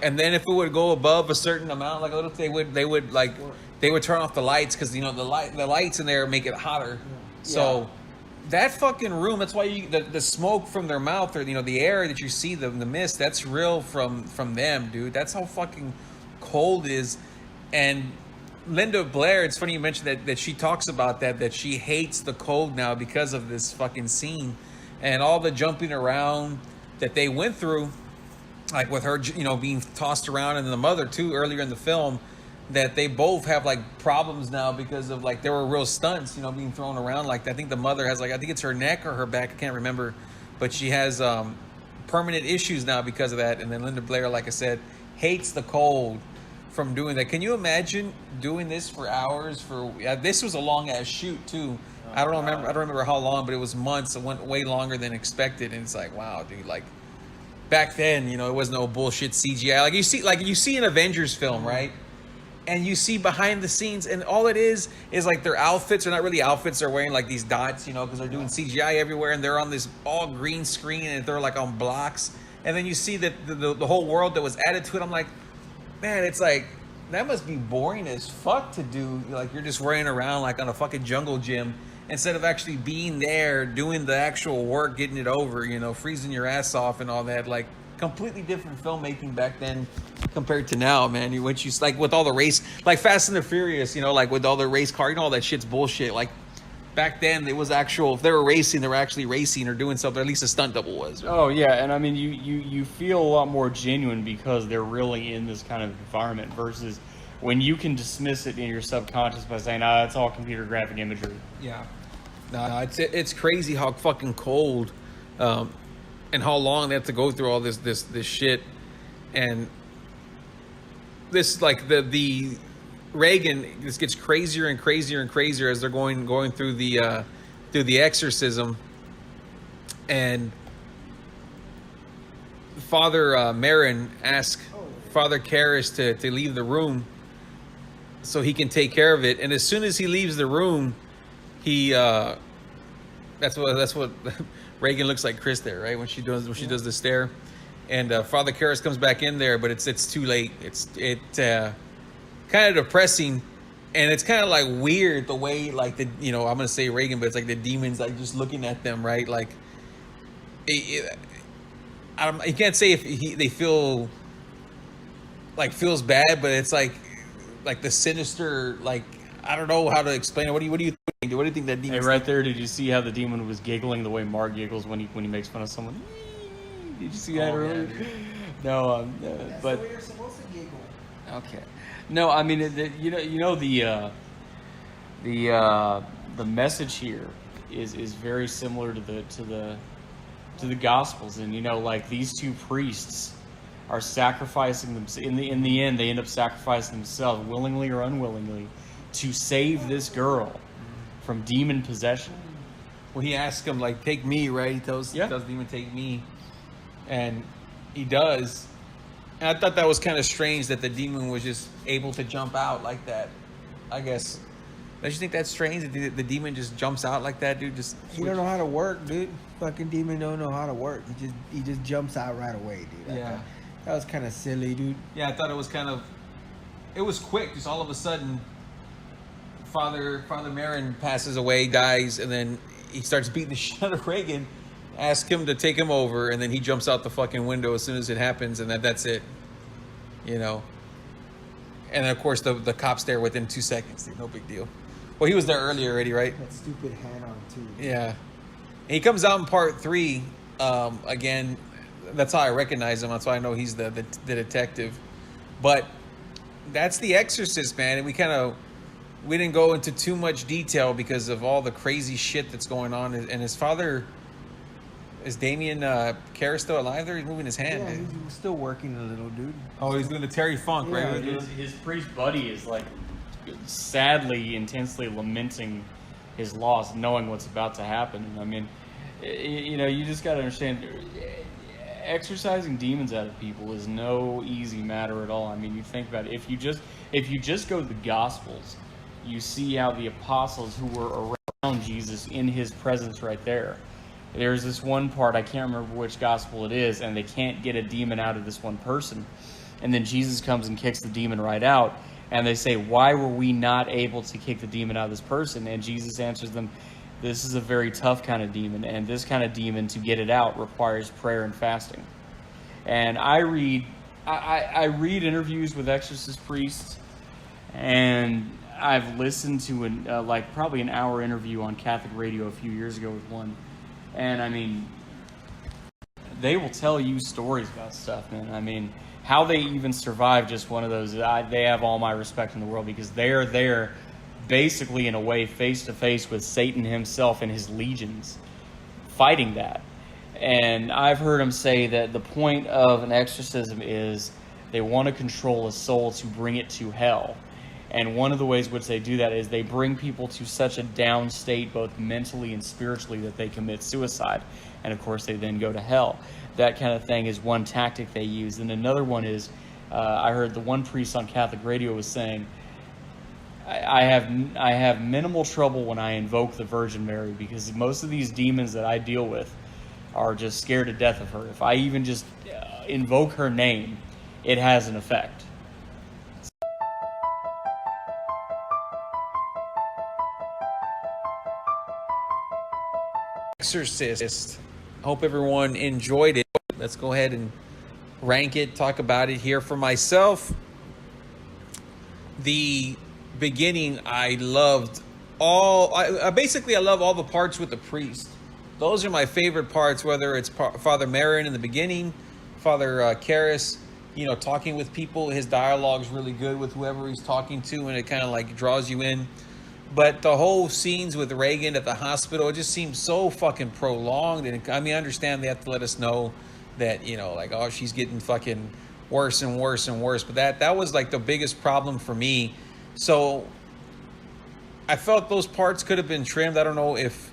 And then if it would go above a certain amount, like a little, they would turn off the lights because the lights in there make it hotter. Yeah. So that fucking room. That's why the smoke from their mouth or the air that you see the mist. That's real from them, dude. That's how fucking cold it is. And Linda Blair, it's funny you mentioned that she talks about that she hates the cold now because of this fucking scene and all the jumping around that they went through, like with her, being tossed around, and the mother too earlier in the film, that they both have like problems now because of like there were real stunts, being thrown around like that. I think the mother has I think it's her neck or her back, I can't remember, but she has permanent issues now because of that. And then Linda Blair, like I said, hates the cold from doing that. Can you imagine doing this for hours? This was a long ass shoot too. I don't remember how long, but it was months. It went way longer than expected, and it's like, wow, dude. Like back then, it was no bullshit CGI. Like you see an Avengers film, right? And you see behind the scenes, and all it is like their outfits are not really outfits. They're wearing like these dots, because they're doing CGI everywhere, and they're on this all green screen, and they're like on blocks. And then you see that the whole world that was added to it. I'm like, man, it's like that must be boring as fuck to do. Like you're just running around like on a fucking jungle gym instead of actually being there, doing the actual work, getting it over, freezing your ass off and all that. Like completely different filmmaking back then compared to now, man. Once you like with all the race, like Fast and the Furious, like with all the race car, all that shit's bullshit. Like back then, it was actual. If they were racing, they were actually racing or doing something. At least a stunt double was. Oh yeah, and I mean, you feel a lot more genuine because they're really in this kind of environment versus when you can dismiss it in your subconscious by saying, it's all computer graphic imagery. Yeah. No, it's crazy how fucking cold, and how long they have to go through all this shit, and this like the Reagan, this gets crazier and crazier and crazier as they're going through the exorcism, and Father Marin asks Father Karras to leave the room so he can take care of it, and as soon as he leaves the room, he that's what Reagan looks like Chris there, right? When she does the stare, and Father Karras comes back in there, but it's too late. It's kind of depressing, and it's kind of like weird the way like I'm gonna say Reagan, but it's like the demons like just looking at them, right? Like you can't say if they feel like feels bad, but it's like the sinister, like I don't know how to explain it. What do you think? What do you think that demon? Hey, right there, did you see how the demon was giggling the way Mark giggles when he makes fun of someone? Did you see that earlier? Yeah, No, That's but the way you're supposed to giggle. okay. No, I mean the message here is very similar to the Gospels, and like these two priests are sacrificing them in the end. They end up sacrificing themselves willingly or unwillingly to save this girl from demon possession. Well, he asks him like, "Take me," right? He tells demon, "Take me," and he does. And I thought that was kind of strange that the demon was just able to jump out like that. I guess. Don't you think that's strange that the demon just jumps out like that, dude? He don't know how to work, dude. Fucking demon don't know how to work. He just jumps out right away, dude. Yeah. That was kind of silly, dude. Yeah, I thought it was quick. Just all of a sudden, Father Marin passes away, dies, and then he starts beating the shit out of Reagan. ask him to take him over, and then he jumps out the fucking window as soon as it happens, and that's it. You know. And then, of course, the cop's there within 2 seconds. No big deal. Well, he was there earlier already, right? That stupid hat on, too. Yeah. And he comes out in part 3. Again, that's how I recognize him. That's why I know he's the detective. But that's the Exorcist, man. And we didn't go into too much detail because of all the crazy shit that's going on. And his father... Is Damien Karras still alive there? He's moving his hand. Yeah, he's still working a little, dude. Oh, he's doing the Terry Funk, Yeah, right? His priest buddy is like sadly, intensely lamenting his loss, knowing what's about to happen. I mean, you know, you just got to understand, exorcising demons out of people is no easy matter at all. I mean, you think about it. If you just go to the Gospels, you see how the apostles who were around Jesus in his presence right there. There's this one part, I can't remember which gospel it is, and they can't get a demon out of this one person. And then Jesus comes and kicks the demon right out. And they say, why were we not able to kick the demon out of this person? And Jesus answers them, this is a very tough kind of demon. And this kind of demon, to get it out, requires prayer and fasting. And I read interviews with exorcist priests. And I've listened to probably an hour interview on Catholic radio a few years ago with one. And I mean, they will tell you stories about stuff, man. I mean, how they even survive just one of those, they have all my respect in the world, because they are there basically in a way face to face with Satan himself and his legions fighting that. And I've heard them say that the point of an exorcism is they want to control a soul to bring it to hell. And one of the ways which they do that is they bring people to such a down state, both mentally and spiritually, that they commit suicide. And of course, they then go to hell. That kind of thing is one tactic they use. And another one is, I heard the one priest on Catholic radio was saying, I have minimal trouble when I invoke the Virgin Mary, because most of these demons that I deal with are just scared to death of her. If I even just invoke her name, it has an effect. Exorcist. Hope everyone enjoyed it. Let's go ahead and rank it, talk about it here. For myself, the beginning, I loved all. I love all the parts with the priest. Those are my favorite parts, whether it's Father Marin in the beginning, Father Karras, talking with people. His dialogue's really good with whoever he's talking to, and it kind of like draws you in. But the whole scenes with Reagan at the hospital, it just seems so fucking prolonged. And I mean, I understand they have to let us know that, she's getting fucking worse and worse and worse. But that was like the biggest problem for me. So I felt those parts could have been trimmed. I don't know if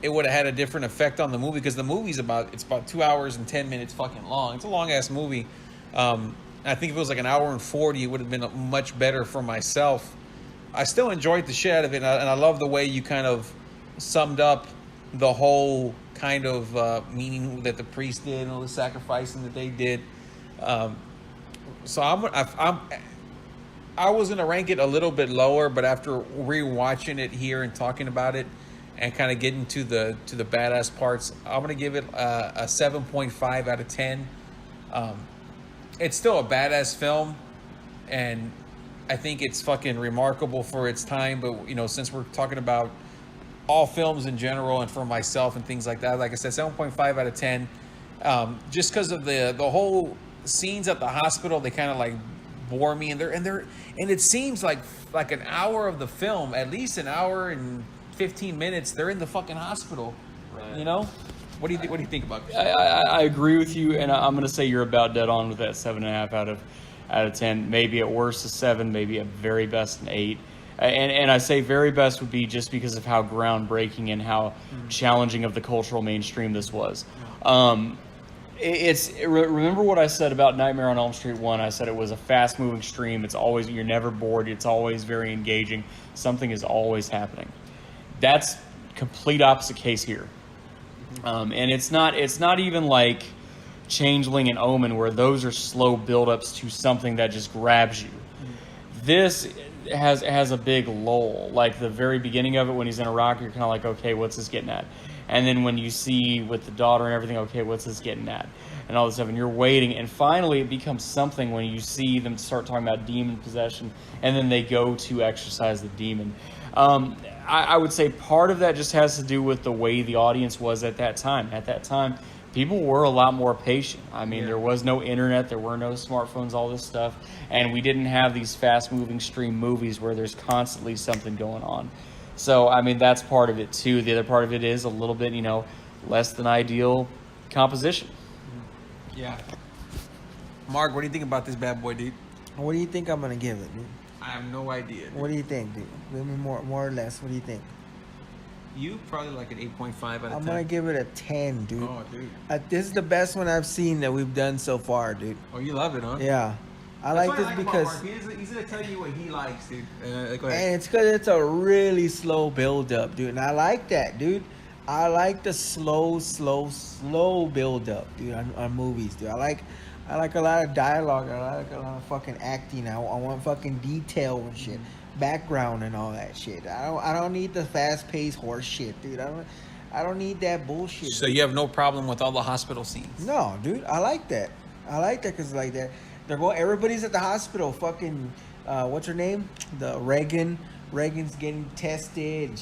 it would have had a different effect on the movie, because the movie's about 2 hours and 10 minutes fucking long. It's a long ass movie. I think if it was like an hour and 40, it would have been much better for myself. I still enjoyed the shit out of it, and I love the way you kind of summed up the whole kind of meaning that the priest did and all the sacrificing that they did. So I was gonna rank it a little bit lower, but after rewatching it here and talking about it and kind of getting to the badass parts, I'm gonna give it a 7.5 out of 10. It's still a badass film, and I think it's fucking remarkable for its time. But since we're talking about all films in general and for myself and things like that, like I said, 7.5 out of 10. Just because of the whole scenes at the hospital, they kind of like bore me, and it seems like an hour of the film, at least an hour and 15 minutes, they're in the fucking hospital. Right. What do you think about this? I agree with you, and I'm going to say you're about dead on with that 7.5 out of 10. Maybe at worst a 7, maybe at very best an 8. And I say very best would be just because of how groundbreaking and how challenging of the cultural mainstream this was. Remember what I said about Nightmare on Elm Street 1? I said it was a fast-moving stream. You're never bored. It's always very engaging. Something is always happening. That's complete opposite case here. And it's not even like Changeling and Omen, where those are slow build-ups to something that just grabs you. This has a big lull. Like the very beginning of it, when he's in Iraq, you're kind of like, okay, what's this getting at? And then when you see with the daughter and everything, okay, what's this getting at? And all this stuff, and you're waiting, and finally it becomes something when you see them start talking about demon possession, and then they go to exorcise the demon. I would say part of that just has to do with the way the audience was at that time. At that time, people were a lot more patient. I mean, there was no internet, there were no smartphones, all this stuff, and we didn't have these fast-moving stream movies where there's constantly something going on. So, I mean, that's part of it, too. The other part of it is a little bit, less than ideal composition. Yeah. Mark, what do you think about this bad boy, dude? What do you think I'm gonna give it, dude? I have no idea. Dude. What do you think, dude? Give me more or less. What do you think? You probably like an 8.5 out of 10. I'm gonna give it a 10, dude. Oh, dude. This is the best one I've seen that we've done so far, dude. Oh, you love it, huh? Yeah. I like this because he's gonna tell you what he likes, dude. Go ahead. and it's because it's a really slow build up, dude. And I like that, dude. I like the slow build up, dude, on movies, dude. I like a lot of dialogue. I like a lot of fucking acting. I want fucking detail and shit, background and all that shit. I don't need the fast paced horse shit, dude. I don't need that bullshit. So dude. you have no problem with all the hospital scenes? No, dude. I like that. Because like that, they're going. Everybody's at the hospital. Fucking, what's her name? The Reagan. Reagan's getting tested, and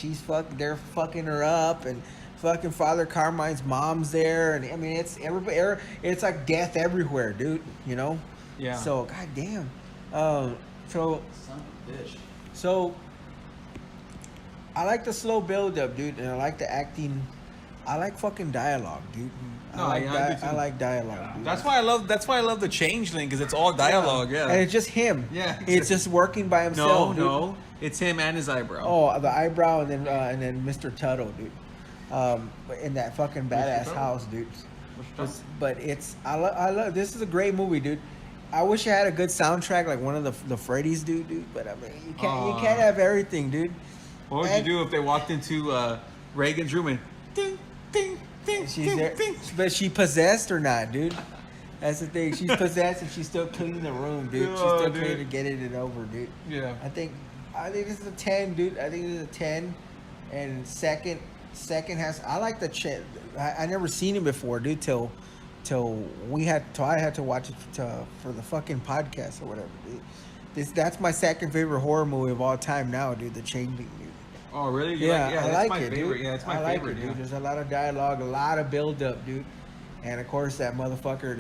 they're fucking her up, and fucking Father Carmine's mom's there, and I mean it's everybody. It's like death everywhere, dude. Yeah. So goddamn. So Son of a bitch. So I like the slow build up, dude, and I like the acting. I like fucking dialogue, dude. No, I do too. like dialogue, dude. That's why I love the Changeling, because it's all dialogue. Yeah. And it's just him. Yeah. It's just working by himself. dude. No, it's him and his eyebrow. Oh, the eyebrow, and then Mr. Tuttle, dude. In that fucking badass Tuttle? house, dude. But it's I love. This is a great movie, dude. I wish I had a good soundtrack like one of the Freddy's dude. But I mean, you can't have everything, dude. What would you do if they walked into Reagan's room and ding, ding, ding, She's ding, there, ding? but she possessed or not, dude. That's the thing. She's possessed and she's still cleaning the room, dude. She's Oh, still dude. trying to get it over, dude. Yeah. I think this is a 10, dude. I think this is a 10. And second has I like the I never seen it before, dude. Till I had to watch it for the fucking podcast or whatever, dude. That's my second favorite horror movie of all time now, dude. The Changeling, dude. Oh, really? I that's like my it, favorite. dude. Yeah, it's my I like favorite, it, dude. yeah. There's a lot of dialogue, a lot of build up, dude. And of course, that motherfucker,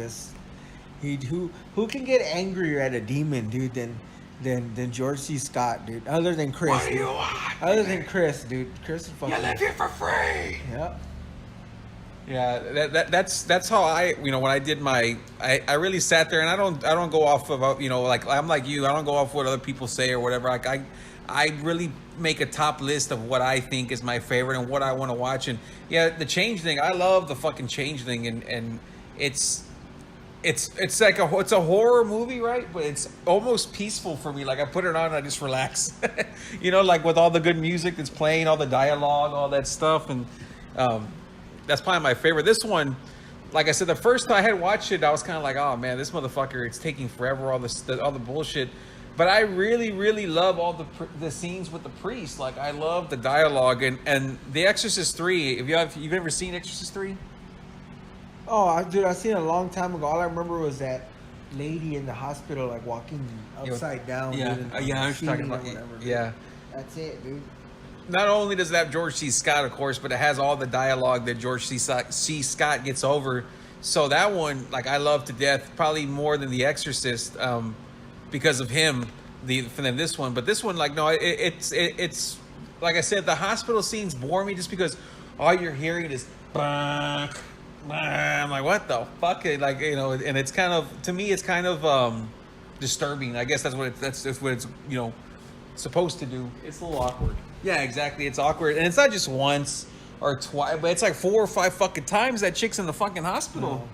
who can get angrier at a demon, dude, than George C. Scott, dude. Other than Chris, What do dude. you want? Other than Chris, dude. Chris is fucking. You live here for free. Yep. Yeah, that's how when I did I really sat there, and I don't go off of like I'm like you, I don't go off what other people say or whatever. Like I really make a top list of what I think is my favorite and what I want to watch. And yeah, the Changeling, I love the fucking Changeling, and it's like it's a horror movie, right? But it's almost peaceful for me. Like I put it on and I just relax, like with all the good music that's playing, all the dialogue, all that stuff, and that's probably my favorite. This one, like I said, the first time I had watched it, I was kind of like, oh man, this motherfucker, it's taking forever, all the bullshit. But I really, really love all the scenes with the priest. Like I love the dialogue and The Exorcist 3. You've ever seen Exorcist 3? Oh, dude, I seen it a long time ago. All I remember was that lady in the hospital, like walking upside down. Yeah, dude, and yeah, I was talking ceiling or about whatever, dude. yeah. That's it, dude. Not only does it have George C. Scott, of course, but it has all the dialogue that George C. Scott gets over. So that one, like, I love to death, probably more than The Exorcist, because of him. Than this one, but this one, like, no, it's like I said, the hospital scenes bore me just because all you're hearing is. I'm like, what the fuck? Like, and it's kind of, to me, it's kind of disturbing. I guess that's what it's supposed to do. It's a little awkward. Yeah, exactly. It's awkward, and it's not just once or twice, but it's like 4 or 5 fucking times that chick's in the fucking hospital.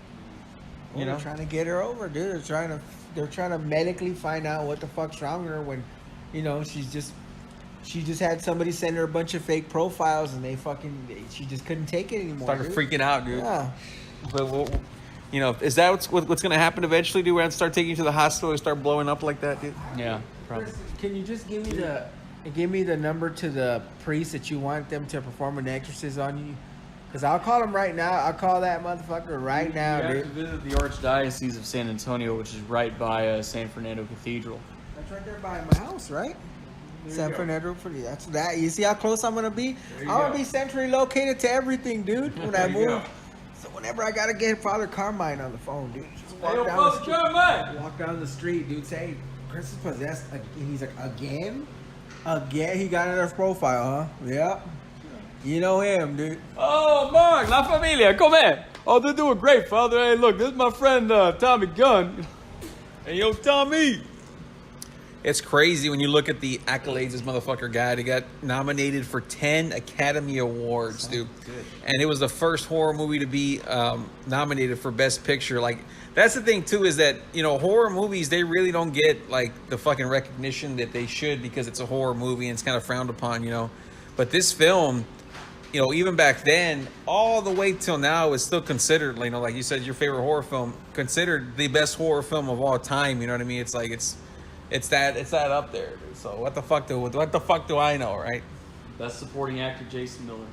They're trying to get her over, dude. They're trying to medically find out what the fuck's wrong with her when, she just had somebody send her a bunch of fake profiles and she just couldn't take it anymore. Started freaking out, dude. Yeah. But is that what's going to happen eventually, dude? We're going to start taking you to the hospital and start blowing up like that, dude? Yeah, probably. Can you just give me the number to the priest that you want them to perform an exorcism on you? Cause I'll call him right now. I'll call that motherfucker right now, You have dude. to visit the Archdiocese of San Antonio, which is right by San Fernando Cathedral. That's right there by my house, right? San Fernando, that's that. You see how close I'm gonna be? I'm gonna be centrally located to everything, dude. When I move, so whenever I gotta get Father Carmine on the phone, dude, just walk down the street, dude. Say, Chris is possessed, and he's like, again. He got another profile, huh? Yeah. You know him, dude. Oh, Mark, La Familia, come here. Oh, they're doing great, Father. Hey, look, this is my friend Tommy Gunn. Hey, yo, Tommy. It's crazy when you look at the accolades this motherfucker got. He got nominated for 10 Academy Awards, dude. And it was the first horror movie to be nominated for Best Picture. Like, that's the thing, too, is that, you know, horror movies, they really don't get, like, the fucking recognition that they should because it's a horror movie and it's kind of frowned upon, you know. But this film, you know, even back then, all the way till now, is still considered, you know, like you said, your favorite horror film, considered the best horror film of all time, you know what I mean? It's like, it's that up there, dude. So what the fuck do I know, right? Best supporting actor, Jason Miller.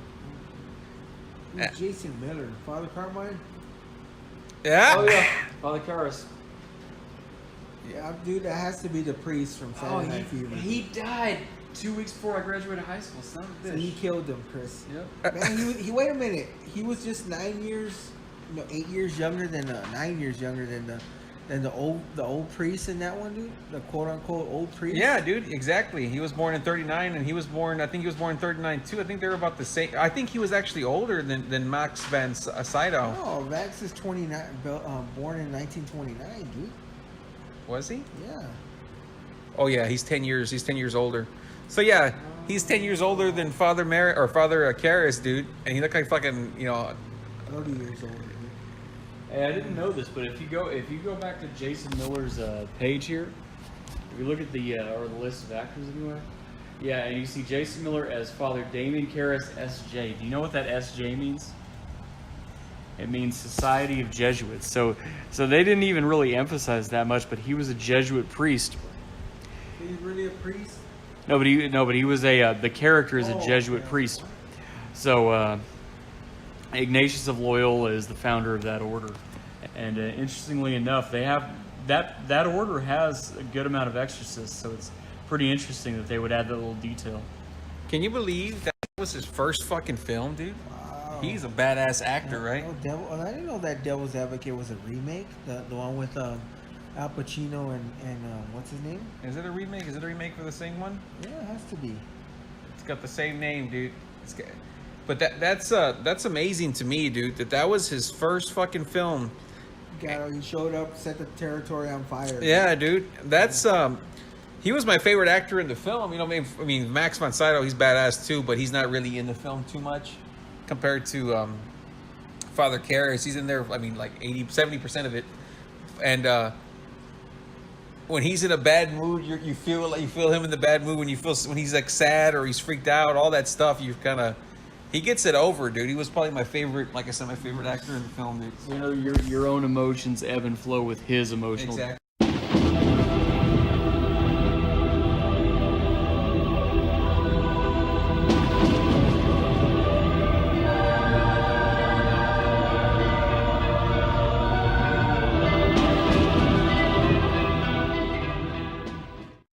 Who's Jason Miller? Father Carmine? Yeah. Oh yeah, Father Karras. Yeah, dude, that has to be the priest from Saturday Night Fever. He died 2 weeks before I graduated high school. Son of a So bitch. he killed him, Chris. Yep. Man, he wait a minute. He was just 8 years younger than 9 years younger than the old priest in that one, dude. The quote unquote old priest. Yeah, dude, exactly. He was born in 39, and I think he was born in 39 too. I think they were about the same. I think he was actually older than Max van Sydow. Oh, Max is 29, born in 1929, dude. Was he? Yeah. Oh yeah, he's 10 years. He's 10 years older. So yeah, he's 10 years older than Father Karras, dude, and he looked like fucking, you know, 30 years older, dude. Hey, I didn't know this, but if you go back to Jason Miller's page here, if you look at the or the list of actors anyway, yeah, and you see Jason Miller as Father Damien Karras, S.J. Do you know what that S.J. means? It means Society of Jesuits. So they didn't even really emphasize that much, but he was a Jesuit priest. He's really a priest? No, but he was the character is a Jesuit priest. So Ignatius of Loyola is the founder of that order, and interestingly enough, they have that order has a good amount of exorcists. So it's pretty interesting that they would add that little detail. can you believe that was his first fucking film, dude? Wow. He's a badass actor, right? I didn't know that Devil's Advocate was a remake. The one with Al Pacino and what's his name? Is it a remake? Is it a remake for the same one? Yeah, it has to be. It's got the same name, dude. But that's amazing to me, dude. That was his first fucking film. He showed up, set the territory on fire. Yeah, dude. That's he was my favorite actor in the film. You know, I mean, Max von Sydow, he's badass too, but he's not really in the film too much compared to Father Karras. He's in there. I mean, like 70% of it, and when he's in a bad mood, you feel him in the bad mood. When he's like sad or he's freaked out, all that stuff, he gets it over, dude. He was probably my favorite, like I said, my favorite actor in the film, dude. You know, your own emotions ebb and flow with his emotional Exactly.